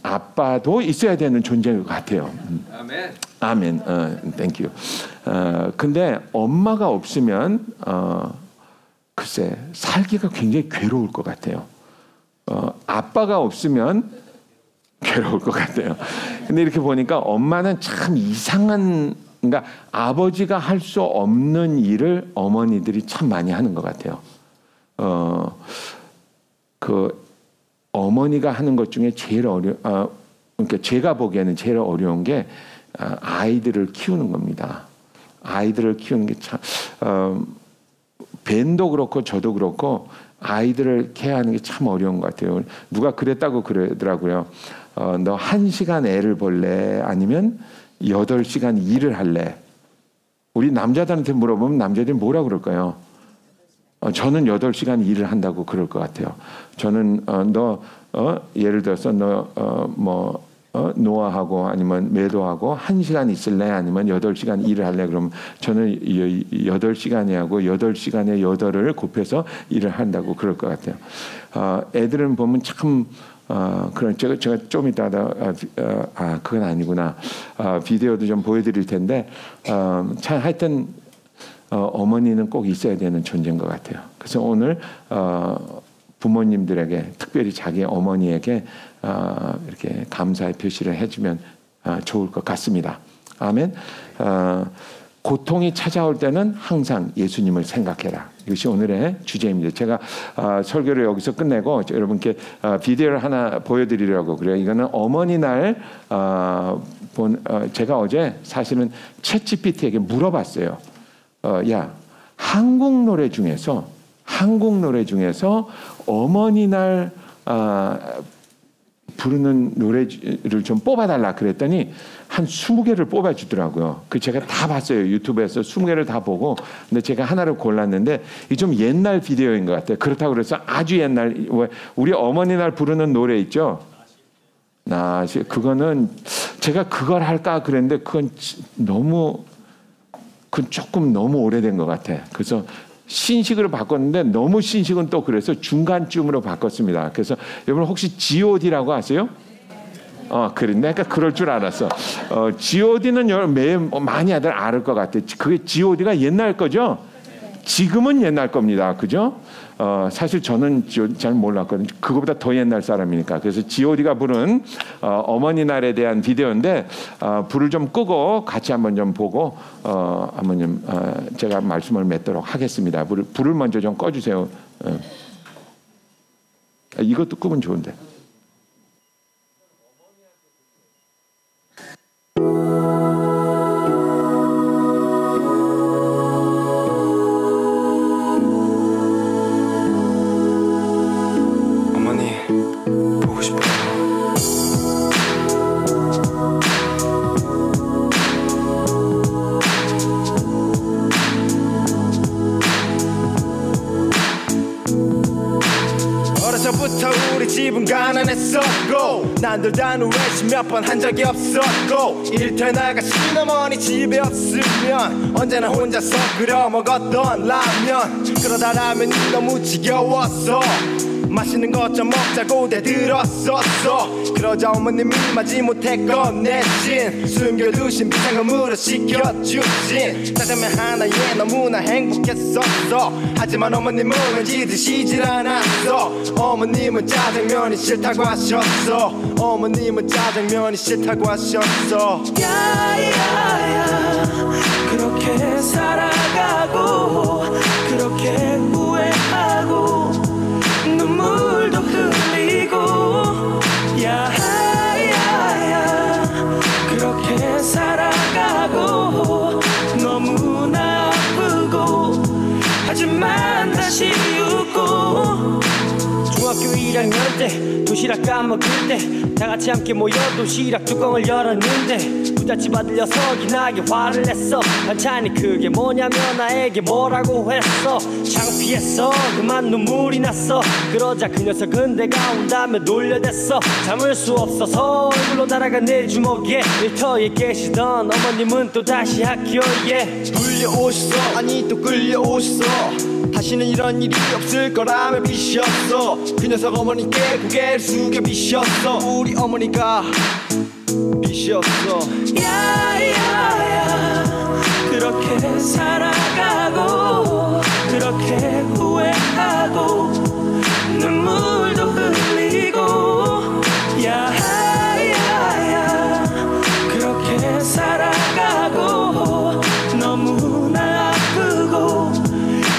아빠도 있어야 되는 존재인 것 같아요. 아멘. 땡큐. 근데 엄마가 없으면 글쎄 살기가 굉장히 괴로울 것 같아요. 아빠가 없으면 괴로울 것 같아요. 근데 이렇게 보니까 엄마는 참 이상한, 그러니까 아버지가 할 수 없는 일을 어머니들이 참 많이 하는 것 같아요. 어머니가 하는 것 중에 제일 그러니까 제가 보기에는 제일 어려운 게 아이들을 키우는 겁니다. 아이들을 키우는 게 참 벤도 그렇고 저도 그렇고 아이들을 케어하는 게 참 어려운 것 같아요. 누가 그랬다고 그러더라고요. 너 1시간 애를 볼래? 아니면 8시간 일을 할래? 우리 남자들한테 물어보면 남자들이 뭐라 그럴까요? 저는 8시간 일을 한다고 그럴 것 같아요. 저는 예를 들어서 노아하고 아니면 매도하고 1시간 있을래? 아니면 8시간 일을 할래? 그러면 저는 8시간이 하고 8시간에 8을 곱해서 일을 한다고 그럴 것 같아요. 애들은 보면 참 그런 제가 좀 이따 그건 아니구나. 비디오도 좀 보여드릴 텐데 참 하여튼 어머니는 꼭 있어야 되는 존재인 것 같아요. 그래서 오늘 부모님들에게 특별히 자기 어머니에게 이렇게 감사의 표시를 해주면 좋을 것 같습니다. 아멘. 고통이 찾아올 때는 항상 예수님을 생각해라. 이것이 오늘의 주제입니다. 제가 설교를 여기서 끝내고 여러분께 비디오를 하나 보여드리려고 그래요. 이거는 어머니 날 제가 어제 사실은 챗GPT에게 물어봤어요. 야, 한국 노래 중에서 어머니 날 부르는 노래를 좀 뽑아달라 그랬더니 한 20개를 뽑아주더라고요. 그 제가 다 봤어요. 유튜브에서 20개를 다 보고. 근데 제가 하나를 골랐는데 이게 좀 옛날 비디오인 것 같아요. 그렇다고 그래서 아주 옛날, 우리 어머니 날 부르는 노래 있죠? 그거는 제가 그걸 할까 그랬는데 그건 조금 너무 오래된 것 같아. 그래서 신식으로 바꿨는데 너무 신식은 또 그래서 중간쯤으로 바꿨습니다. 그래서 여러분 혹시 G.O.D라고 아세요? 그래. 내가 그럴 줄 알았어. G.O.D는 많이 알을 것 같아. 그게 G.O.D가 옛날 거죠? 지금은 옛날 겁니다. 그죠? 사실 저는 G.O.D 잘 몰랐거든요. 그거보다 더 옛날 사람이니까. 그래서 G.O.D가 부른 어머니 날에 대한 비디오인데 불을 좀 끄고 같이 한번 좀 보고 한번 좀 제가 말씀을 맺도록 하겠습니다. 불을 먼저 좀 꺼주세요. 이것도 끄면 좋은데. 집은 가난했었고 난들 단우회식 몇 번 한 적이 없었고 일터에 나가신 어머니 집에 없으면 언제나 혼자서 끓여 먹었던 라면. 그러다 라면이 너무 지겨웠어. 맛있는 것 좀 먹자고 대들었었어. 그러자 어머님이 마지못해 꺼내신 숨겨두신 비상금으로 시켜주신 짜장면 하나에 너무나 행복했었어. 하지만 어머님은 왠지 드시질 않았어. 어머님은 짜장면이 싫다고 하셨어. 어머님은 짜장면이 싫다고 하셨어. 야야야 그렇게 살아가고 그렇게 후회하고 눈물도 흘리고 야야야 그렇게 살아가고 너무나 아프고 하지만 다시 웃고 중학교 1학년 때 도시락 까먹을 때 다같이 함께 모여 도시락 뚜껑을 열었는데 부잣집 아들 녀석이 나게 화를 냈어. 반찬이 그게 뭐냐며 나에게 뭐라고 했어. 창피했어. 그만 눈물이 났어. 그러자 그 녀석은 내가 온다며 놀려댔어. 참을 수 없어서 얼굴로 날아간 내 주먹에 일터에 계시던 어머님은 또다시 학교에 불려오셨어. 아니 또 끌려오셨어. 다시는 이런 일이 없을 거라며 비셨어. 그 녀석 어머니께 고개를 숙여 비셨어. 우리 어머니가 비셨어. 야야야 그렇게 살아가고 그렇게 후회하고 눈물도 흘리고 야야야 그렇게 살아가고 너무나 아프고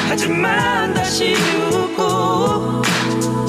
하지만 다시 웃고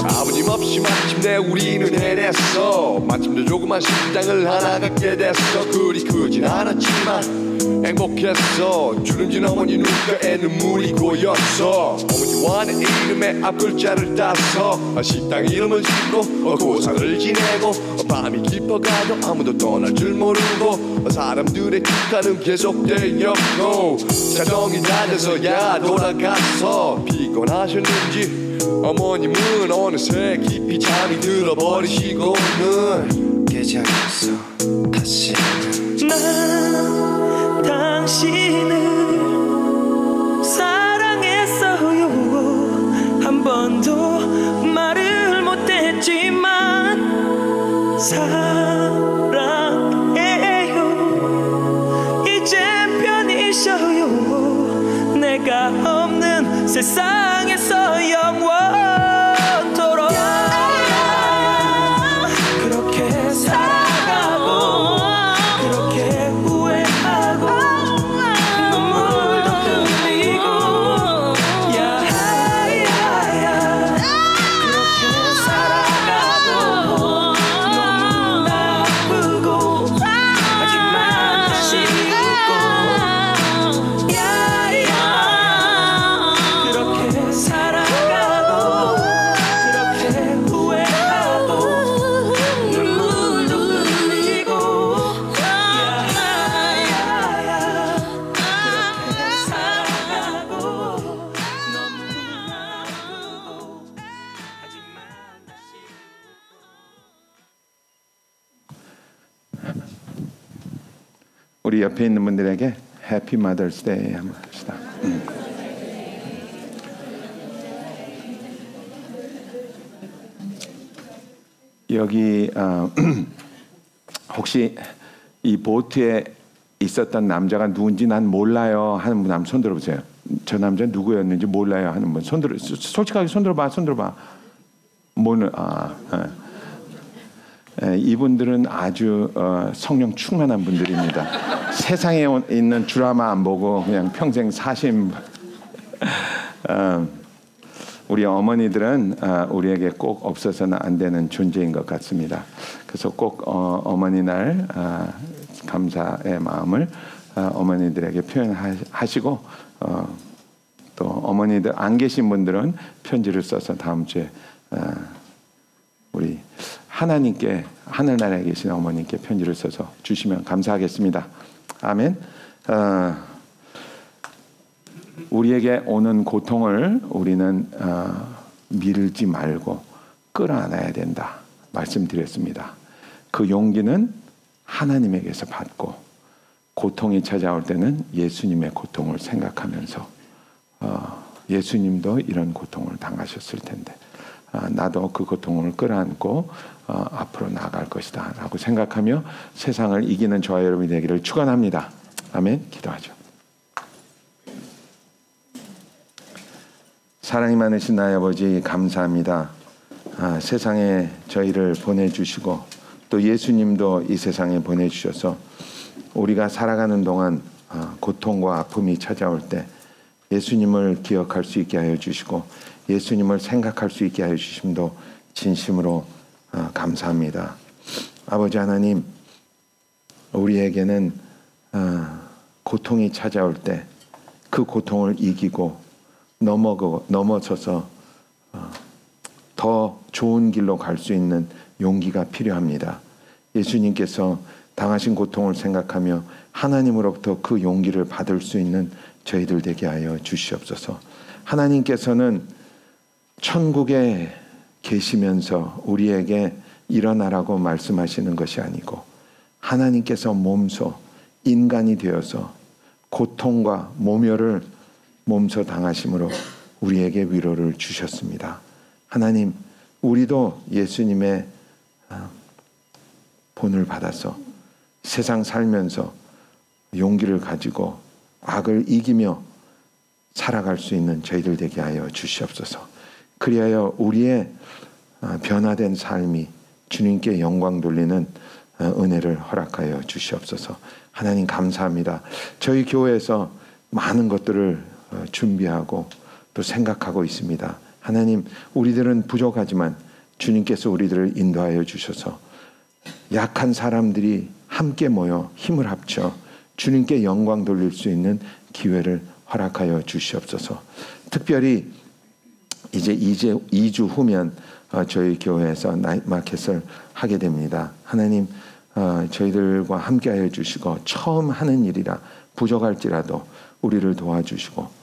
아버님 없이 마침내 우리는 해냈어. 마침내 조그만 식당을 하나 갖게 됐어. 그리 크진 않았지만 행복했어. 주름진 어머니 눈가에 눈물이 고였어. 어머니와 내 이름의 앞글자를 따서 식당 이름을 짓고 고상을 지내고 밤이 깊어가도 아무도 떠날 줄 모르고 사람들의 기타는 계속되었고 자정이 낮아서야 돌아가서 피곤하셨는지 어머님은 어느새 깊이 잠이 들어버리시고는 깨지 않겠어. 다시는 난 당신을 사랑했어요. 한 번도 말을 못했지만 사랑해요. 이젠 편히 쉬어요. 내가 없는 세상에서 영원토록 그렇게 살아가고 그렇게 후회하고 눈물 우리 옆에 있는 분들에게 해피 마더스 데이 한번 합시다. 여기 혹시 이 보트에 있었던 남자가 누군지 난 몰라요 하는 분 한번 손 들어보세요. 저 남자 누구였는지 몰라요 하는 분 손 들어. 솔직하게 손 들어봐. 손 들어봐. 뭐는 이분들은 아주 성령 충만한 분들입니다. 세상에 있는 드라마 안 보고 그냥 평생 사신 우리 어머니들은 우리에게 꼭 없어서는 안 되는 존재인 것 같습니다. 그래서 꼭 어머니 날 감사의 마음을 어머니들에게 표현하시고 또 어머니들 안 계신 분들은 편지를 써서 다음 주에 우리 하나님께 하늘나라에 계신 어머니께 편지를 써서 주시면 감사하겠습니다. 아멘. 우리에게 오는 고통을 우리는 미루지 말고 끌어안아야 된다 말씀드렸습니다. 그 용기는 하나님에게서 받고 고통이 찾아올 때는 예수님의 고통을 생각하면서 예수님도 이런 고통을 당하셨을 텐데 나도 그 고통을 끌어안고 앞으로 나아갈 것이다 라고 생각하며 세상을 이기는 저와 여러분이 되기를 축원합니다. 아멘. 기도하죠. 사랑이 많으신 나의 아버지 감사합니다. 세상에 저희를 보내주시고 또 예수님도 이 세상에 보내주셔서 우리가 살아가는 동안 고통과 아픔이 찾아올 때 예수님을 기억할 수 있게 하여 주시고 예수님을 생각할 수 있게 하여 주심도 진심으로 감사합니다. 아버지 하나님, 우리에게는 고통이 찾아올 때 그 고통을 이기고 넘어서서 더 좋은 길로 갈 수 있는 용기가 필요합니다. 예수님께서 당하신 고통을 생각하며 하나님으로부터 그 용기를 받을 수 있는 저희들 되게 하여 주시옵소서. 하나님께서는 천국에 계시면서 우리에게 일어나라고 말씀하시는 것이 아니고 하나님께서 몸소 인간이 되어서 고통과 모멸을 몸소 당하심으로 우리에게 위로를 주셨습니다. 하나님, 우리도 예수님의 본을 받아서 세상 살면서 용기를 가지고 악을 이기며 살아갈 수 있는 저희들 되게 하여 주시옵소서. 그리하여 우리의 변화된 삶이 주님께 영광 돌리는 은혜를 허락하여 주시옵소서. 하나님 감사합니다. 저희 교회에서 많은 것들을 준비하고 또 생각하고 있습니다. 하나님, 우리들은 부족하지만 주님께서 우리들을 인도하여 주셔서 약한 사람들이 함께 모여 힘을 합쳐 주님께 영광 돌릴 수 있는 기회를 허락하여 주시옵소서. 특별히 이제 2주 후면 저희 교회에서 나잇마켓을 하게 됩니다. 하나님, 저희들과 함께하여 주시고 처음 하는 일이라 부족할지라도 우리를 도와주시고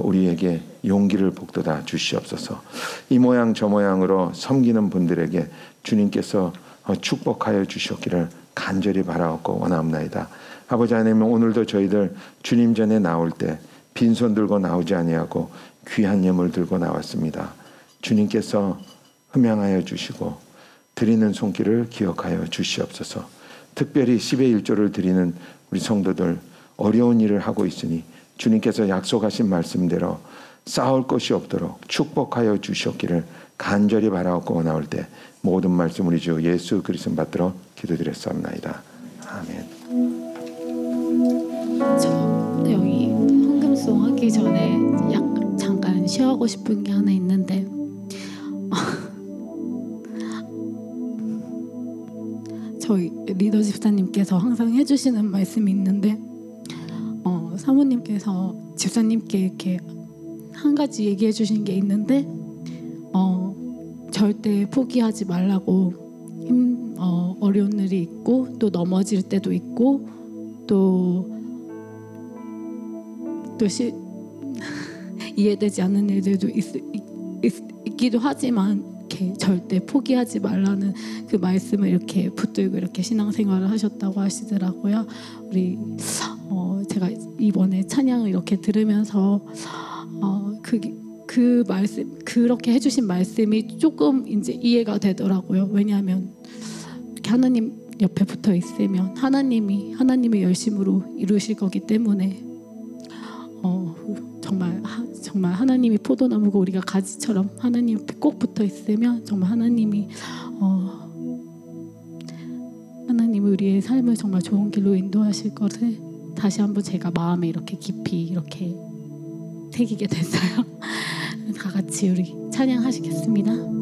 우리에게 용기를 북돋아 주시옵소서. 이 모양 저 모양으로 섬기는 분들에게 주님께서 축복하여 주셨기를 간절히 바라옵고 원하옵나이다. 아버지 하나님, 오늘도 저희들 주님 전에 나올 때 빈손 들고 나오지 아니하고 귀한 예물 들고 나왔습니다. 주님께서 흠양하여 주시고 드리는 손길을 기억하여 주시옵소서. 특별히 10의 1조를 드리는 우리 성도들 어려운 일을 하고 있으니 주님께서 약속하신 말씀대로 싸울 것이 없도록 축복하여 주셨기를 간절히 바라옵고 원하올 때 모든 말씀 우리 주 예수 그리스도 받들어 기도드렸사옵나이다. 아멘. 저 여기 헌금송 하기 전에 잠깐 쉬어가고 싶은 게 하나 있는데 저희 리더 집사님께서 항상 해주시는 말씀이 있는데 사모님께서 집사님께 이렇게 한 가지 얘기해 주신 게 있는데 절대 포기하지 말라고 어려운 일이 있고 또 넘어질 때도 있고 또 이해되지 않는 일들도 있기도 하지만 이렇게 절대 포기하지 말라는 그 말씀을 이렇게 붙들고 이렇게 신앙생활을 하셨다고 하시더라고요. 우리 제가 이번에 찬양을 이렇게 들으면서 그 말씀, 그렇게 해주신 말씀이 조금 이제 이해가 되더라고요. 왜냐하면 이렇게 하나님 옆에 붙어 있으면 하나님의 열심으로 이루실 거기 때문에 정말 하나님이 포도나무고 우리가 가지처럼 하나님 옆에 꼭 붙어 있으면 정말 하나님이 우리의 삶을 정말 좋은 길로 인도하실 것을 다시 한번 제가 마음에 이렇게 깊이 이렇게 새기게 됐어요. 다 같이 우리 찬양하시겠습니다.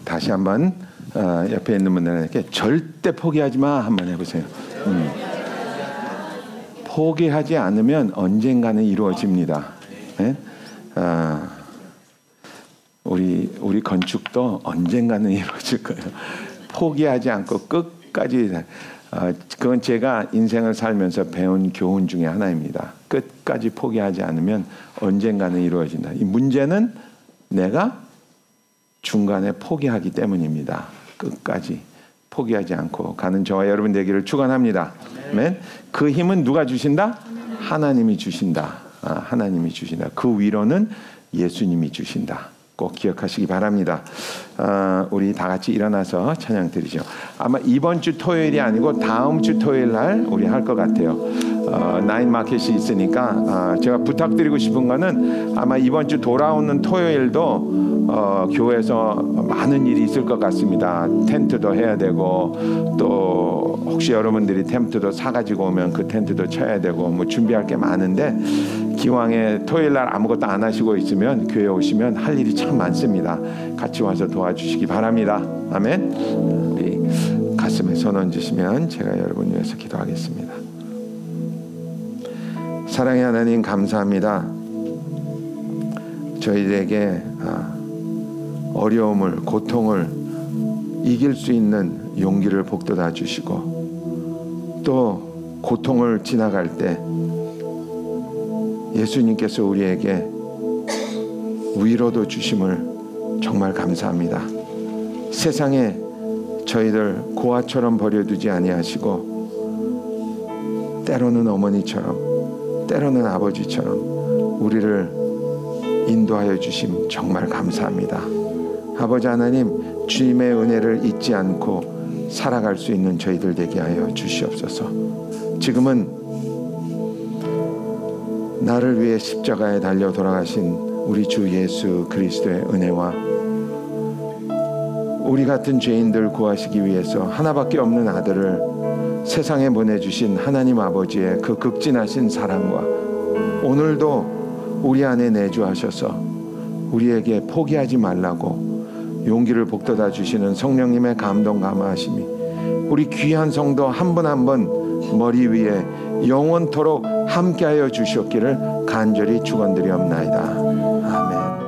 다시 한번 옆에 있는 분들에게 절대 포기하지 마 한번 해보세요. 포기하지 않으면 언젠가는 이루어집니다. 네? 우리 건축도 언젠가는 이루어질 거예요. 포기하지 않고 끝까지. 그건 제가 인생을 살면서 배운 교훈 중에 하나입니다. 끝까지 포기하지 않으면 언젠가는 이루어진다. 이 문제는 내가 중간에 포기하기 때문입니다. 끝까지 포기하지 않고 가는 저와 여러분 되기를 축원합니다. 아멘. 그 힘은 누가 주신다? 하나님이 주신다. 하나님이 주신다. 그 위로는 예수님이 주신다. 꼭 기억하시기 바랍니다. 우리 다 같이 일어나서 찬양 드리죠. 아마 이번 주 토요일이 아니고 다음 주 토요일 날 우리 할 것 같아요. 나인 마켓이 있으니까 제가 부탁드리고 싶은 거는 아마 이번 주 돌아오는 토요일도 교회에서 많은 일이 있을 것 같습니다. 텐트도 해야 되고 또 혹시 여러분들이 텐트도 사가지고 오면 그 텐트도 쳐야 되고 뭐 준비할 게 많은데 기왕에 토요일 날 아무것도 안 하시고 있으면 교회 오시면 할 일이 참 많습니다. 같이 와서 도와주시기 바랍니다. 아멘. 우리 가슴에 손 얹으시면 제가 여러분 위해서 기도하겠습니다. 사랑의 하나님 감사합니다. 저희들에게 어려움을 고통을 이길 수 있는 용기를 복돋아 주시고 또 고통을 지나갈 때 예수님께서 우리에게 위로도 주심을 정말 감사합니다. 세상에 저희들 고아처럼 버려두지 아니하시고 때로는 어머니처럼 때로는 아버지처럼 우리를 인도하여 주심 정말 감사합니다. 아버지 하나님, 주님의 은혜를 잊지 않고 살아갈 수 있는 저희들 되게 하여 주시옵소서. 지금은 나를 위해 십자가에 달려 돌아가신 우리 주 예수 그리스도의 은혜와 우리 같은 죄인들 구하시기 위해서 하나밖에 없는 아들을 세상에 보내주신 하나님 아버지의 그 극진하신 사랑과 오늘도 우리 안에 내주하셔서 우리에게 포기하지 말라고 용기를 복돋아 주시는 성령님의 감동 감화하심이 우리 귀한 성도 한 분 한 분 머리 위에 영원토록 함께하여 주시옵기를 간절히 축원드리옵나이다. 아멘.